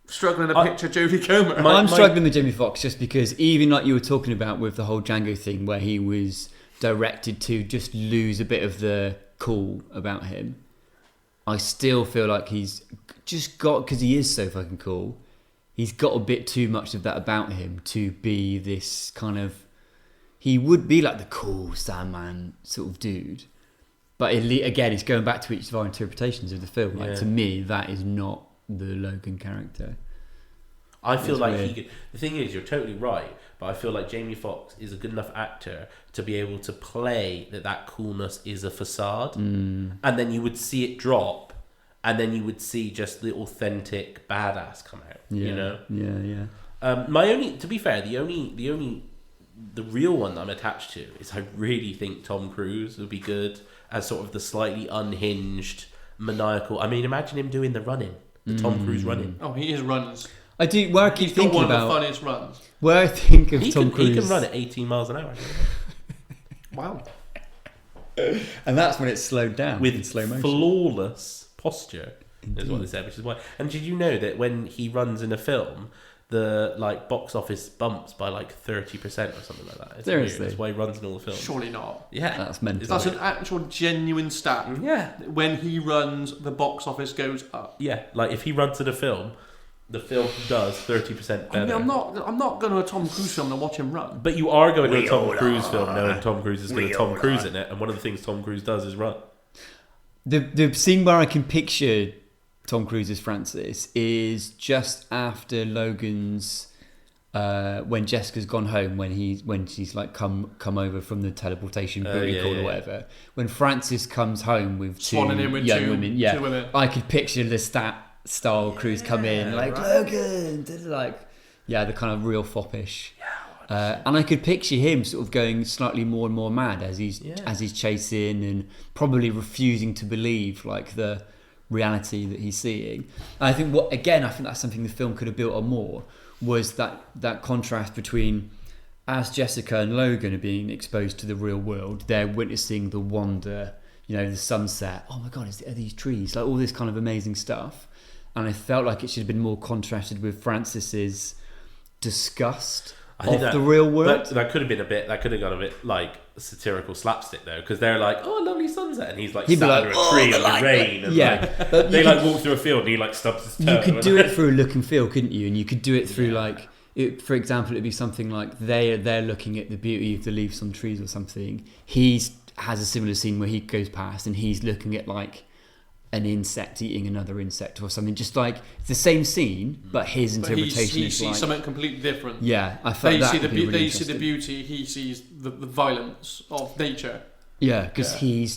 struggling to picture Jodie Comer. I'm struggling with Jamie Foxx just because even like you were talking about with the whole Django thing, where he was directed to just lose a bit of the cool about him. I still feel like he's just got, because he is so fucking cool, he's got a bit too much of that about him to be this kind of... He would be like the cool Sandman sort of dude. But again, it's going back to each of our interpretations of the film. Like, to me, that is not the Logan character. I feel like he could... The thing is, you're totally right, but I feel like Jamie Foxx is a good enough actor to be able to play that coolness is a facade. And then you would see it drop, and then you would see just the authentic badass come out. You know? Yeah. To be fair, the real one that I'm attached to is I really think Tom Cruise would be good as sort of the slightly unhinged, maniacal... I mean, imagine him doing the running. The Tom Cruise running. Oh, he is runners. I do. Where I keep thinking one about of the funniest runs. Where I think of Tom Cruise, he can run at 18 miles an hour. Wow. And that's when it's slowed down with in slow motion. Flawless posture. Is what they said, which is why. And did you know that when he runs in a film, the box office bumps by 30% or something like that? It's Seriously, weird. That's why he runs in all the films. Surely not. Yeah, that's mental. That's an actual genuine stat. Yeah, when he runs, the box office goes up. Yeah, if he runs in a film, the film does 30% better. I mean, I'm not going to a Tom Cruise film to watch him run. But you are going to a Tom Cruise film knowing Tom Cruise is going to Tom Cruise in it, and one of the things Tom Cruise does is run. The scene where I can picture Tom Cruise as Francis is just after Logan's when Jessica's gone home, when she's come over from the teleportation booty call or whatever. When Francis comes home with two young women, two women. I could picture the style Cruise come in Logan, the kind of real foppish. And I could picture him sort of going slightly more and more mad as he's chasing and probably refusing to believe the reality that he's seeing. And I think that's something the film could have built on more, was that contrast between, as Jessica and Logan are being exposed to the real world, they're witnessing the wonder, the sunset. Oh my God, are these trees? All this kind of amazing stuff. And I felt like it should have been more contrasted with Francis's disgust of the real world. That could have been that could have gone a bit satirical slapstick though, because they're oh, lovely sunset, and he's sat under a tree in the rain, and they walk through a field and he stubs his toe. You could do it through look and feel, couldn't you? And you could do it through for example, it'd be something like they're looking at the beauty of the leaves on trees or something. He has a similar scene where he goes past and he's looking at an insect eating another insect or something, just it's the same scene, but his interpretation he sees something completely different. Yeah, I felt they see the beauty, he sees the violence of nature. Yeah, because he's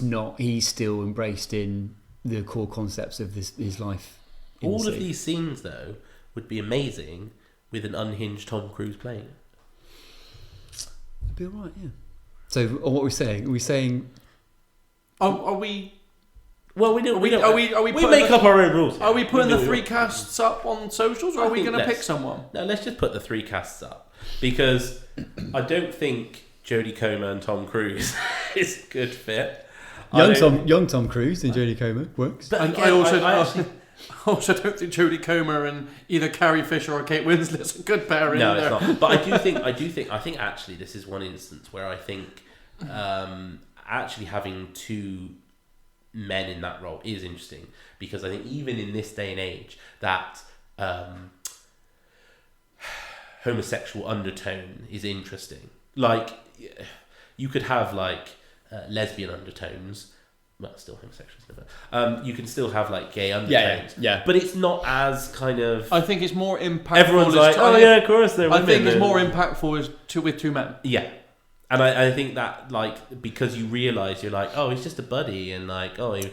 still embraced in the core concepts of his life. All of these scenes though would be amazing with an unhinged Tom Cruise playing it. It'd be alright, yeah. So what are we saying? Are we saying? Are we? Well, we make up our own rules. Are we putting the three casts up on socials, or are we going to pick someone? No, let's just put the three casts up, because I don't think Jodie Comer and Tom Cruise is a good fit. Young Tom Cruise and Jodie Comer works. But again, I also don't think Jodie Comer and either Carrie Fisher or Kate Winslet's a good pairing. No, it's not. But I think actually this is one instance where I think actually having two men in that role is interesting, because I think even in this day and age that homosexual undertone is interesting. You could have lesbian undertones, well, still homosexuals, you can still have gay undertones, but it's not as kind of... I think it's more impactful. Everyone's of course they're women. I think it's more impactful with two men. Yeah. And I think that, because you realise you're oh, he's just a buddy, and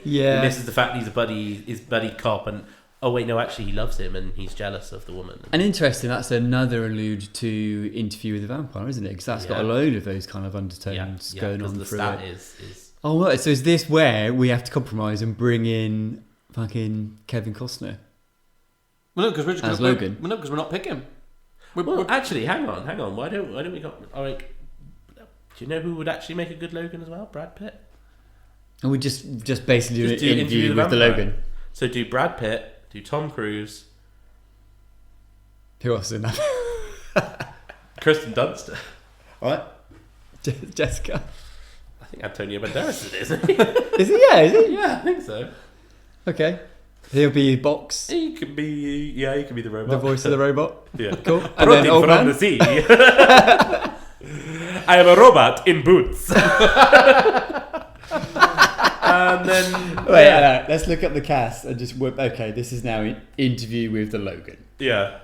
he misses the fact he's a buddy cop, and oh wait, no, actually he loves him and he's jealous of the woman. And interesting, that's another allude to Interview with the Vampire, isn't it? Because that's got a load of those kind of undertones going on the through stat it. Is Oh, right. So is this where we have to compromise and bring in fucking Kevin Costner Well, no, because we're just as gonna Logan. Well, no, because we're not picking. Actually, hang on. Why don't we got like? Do you know who would actually make a good Logan as well? Brad Pitt. And we just basically do an interview with the vampire. Logan. So do Brad Pitt, do Tom Cruise, Who else is in that? Kirsten Dunst. Alright. Jessica. I think Antonio Banderas is it, isn't he? Is he? Yeah, is he? Yeah, I think so. Okay. He'll be Box, He could be the robot. the voice of the robot. Yeah. Cool. And then old man. the sea. I am a robot in boots. And then Wait, let's look up the cast and just whip. Okay, this is now an interview with the Logan. yeah,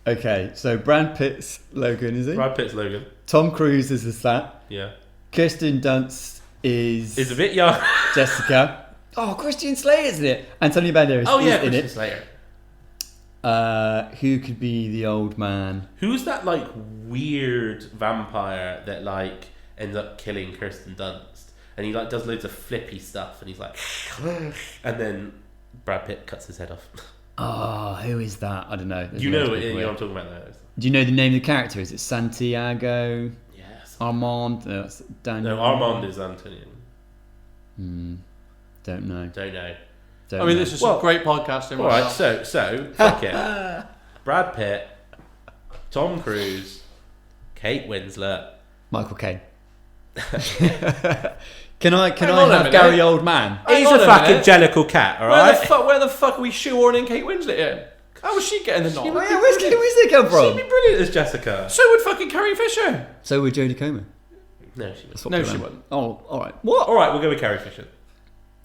Okay, so Brad Pitt's Logan, is he? Brad Pitt's Logan. Tom Cruise is that. Yeah, Kirsten Dunst is is a bit young. Jessica. Oh, Christian Slater's in it. Antonio Banderas Oh yeah, is in Christian it. Slater. Who could be the old man? Who's that like weird vampire that like ends up killing Kirsten Dunst, and he like does loads of flippy stuff, and he's like, and then Brad Pitt cuts his head off. Oh, who is that? I don't know. There's You know loads of what people I'm here. talking about though. Do you know the name of the character? Is it Santiago? Yes. Armand? No, that's Daniel. No, Armand is Antonio. Don't know. Don't know. Don't I mean, know. this is some great podcasting. All right, so fuck it. Brad Pitt, Tom Cruise, Kate Winslet. Michael Caine. Can I Hang on a have minute. Gary Oldman? Hang He's on a a fucking minute. jellicle cat, all Where right? where the fuck are we shoehorning Kate Winslet in? How was she getting the nod? Oh, yeah, where's Kate Winslet come She'd from? be brilliant as Jessica. So would fucking Carrie Fisher. So would Jodie Comer. No, she was. No, she wouldn't. Oh, all right. What? All right, we'll go with Carrie Fisher.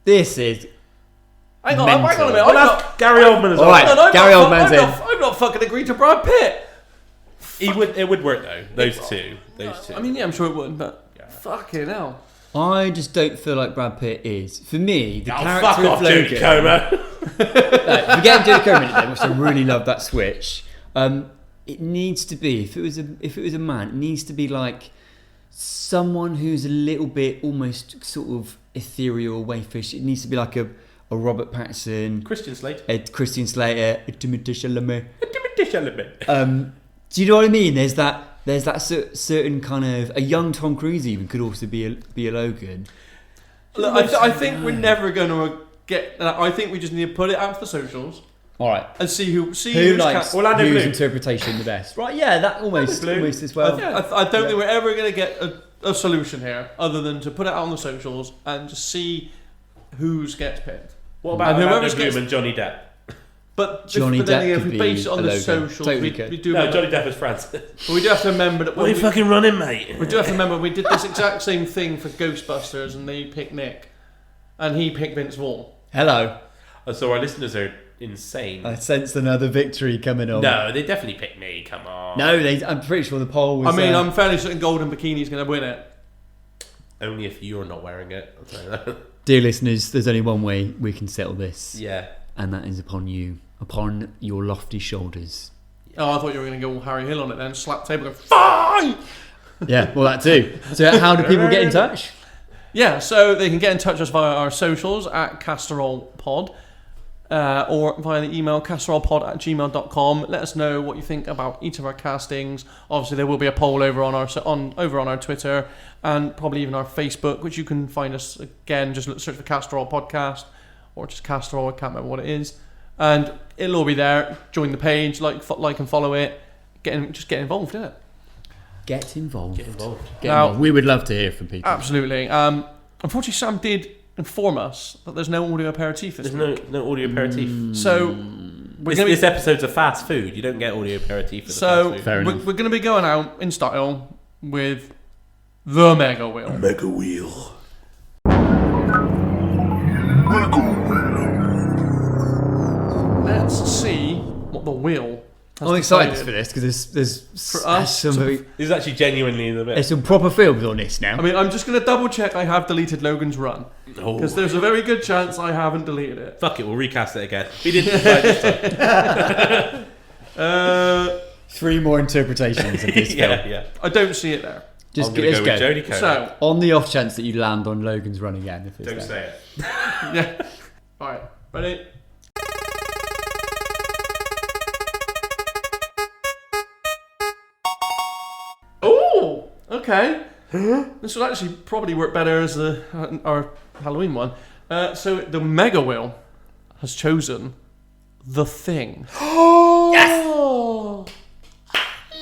This is Hang on a Mental. minute. Well, that's Gary Oldman as All well. right. Gary Oldman's in. I've not fucking agreed to Brad Pitt. It would work though. Those two. I mean, yeah, I'm sure it would, but fucking hell. I just don't feel like Brad Pitt is. For me, the Oh, character fuck of off, Logan. Jodie Comer. Forget Jodie Comer then, which I really love that switch. It needs to be if it was a man, it needs to be like someone who's a little bit almost sort of ethereal, wayfish. It needs to be like a Robert Pattinson, Christian Slater. Christian Slater, Timothée Chalamet. Chalamet. Do you know what I mean? There's that certain kind of a young Tom Cruise even could also be a Logan. Look, I think we're never going to get. I think we just need to put it out to the socials All right. and see who Who likes Orlando whose Bloom. interpretation the best? Right, yeah, that almost as well. I don't think we're ever going to get a solution here other than to put it out on the socials and just see who gets picked. What about And Orlando whoever's Bloom gets- and Johnny Depp? But Johnny but then Depp again, could if we base be it on a the Logan. socials, Totally we could. do. No, remember, Johnny Depp is Francis. but we do have to remember that when we fucking running, mate? do have to remember we did this exact same thing for Ghostbusters, and they picked Nick, and he picked Vince Vaughn. Hello. So our listeners are insane. I sense another victory coming on. No, they definitely picked me. Come on. No, I'm pretty sure the poll was. I mean, I'm fairly certain Golden Bikini's going to win it. Only if you're not wearing it. I'll tell you that. Dear listeners, there's only one way we can settle this, Yeah. and that is upon your lofty shoulders. Oh, I thought you were going to go all Harry Hill on it then, slap the table, and go fine. Yeah, well, that too. So, how do people get in touch? Yeah, so they can get in touch with us via our socials at CasterrollPod or via the email casserolpod@gmail.com. Let us know what you think about each of our castings. Obviously, there will be a poll over on our Twitter and probably even our Facebook, which you can find us again. Just search for Casserole Podcast or just Casserole. I can't remember what it is, and it'll all be there. Join the page, like and follow it. Get involved in it. Get involved. Get involved. Now- We would love to hear from people. Absolutely. Unfortunately, Sam did inform us that there's no audio aperitif this There's week. no audio aperitif. So we're going to This episode's a fast food. You don't get audio aperitif for the So fast Fair we're enough. going to be going out in style with the Mega Wheel. food. Mega wheel. Let's see what the wheel has I'm excited decided. for this because there's For us some to- very, This is actually genuinely in the bit. there's some proper films on this now. I mean, I'm just going to double check I have deleted Logan's run Oh. because there's a very good chance I haven't deleted it. Fuck it, we'll recast it again. We didn't decide this time. 3 more interpretations of this film. yeah. I don't see it there. Just I'm gonna let's go go. with Jodie Comer. So, On the off chance that you land on Logan's run again, if it's Don't there. say it. yeah. All right. Ready? Oh, okay. This will actually probably work better as our Halloween one. So the Mega Wheel has chosen The Thing.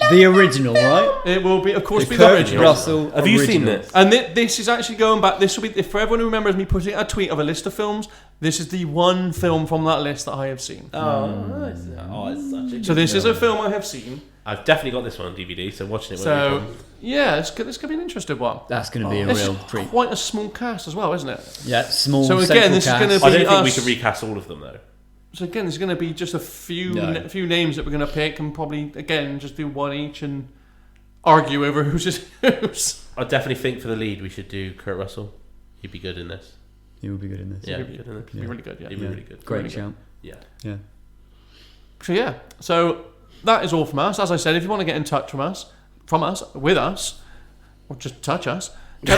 The original, right? It will be, of course, be the Kurt original. Russell. Have you seen this? And this is actually going back. This will be, for everyone who remembers me putting a tweet of a list of films, this is the one film from that list that I have seen. It's such a good So this is film. a film I have seen. I've definitely got this one on DVD, so watching it. So yeah, this could be an interesting one. That's going to be a It's real treat. quite a small cast as well, isn't it? Yeah, small. So again, central this is cast. gonna be- I don't think we us. can recast all of them though. So again, there's going to be just a few No. few names that we're going to pick, and probably again just do one each and argue over who's just who's. I definitely think for the lead we should do Kurt Russell. He'd be good in this. You will be good in this. Yeah, He'd he'd be good in this. be really good. Yeah. He'd be really good. Great Really shout. Yeah. Yeah. So yeah, so that is all from us. As I said, if you want to get in touch with us, or just touch us, head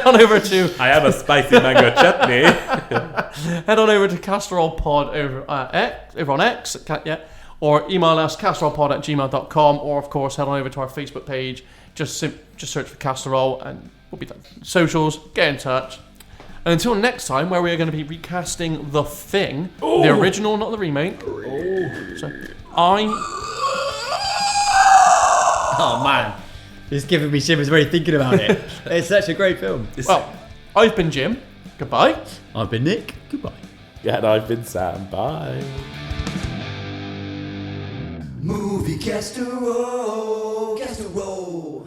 on over to I have a spicy mango chutney. head on over to Castorol Pod over on X, or email us castorolpod@gmail.com, or of course head on over to our Facebook page. Just search for Castorol and we'll be there. Socials. Get in touch. And until next time, where we are going to be recasting The Thing, the original, not the remake. So Oh man, it's giving me shivers very thinking about it. It's such a great film. I've been Jim. Goodbye. I've been Nick. Goodbye. Yeah, and I've been Sam. Bye. Movie casserole, casserole.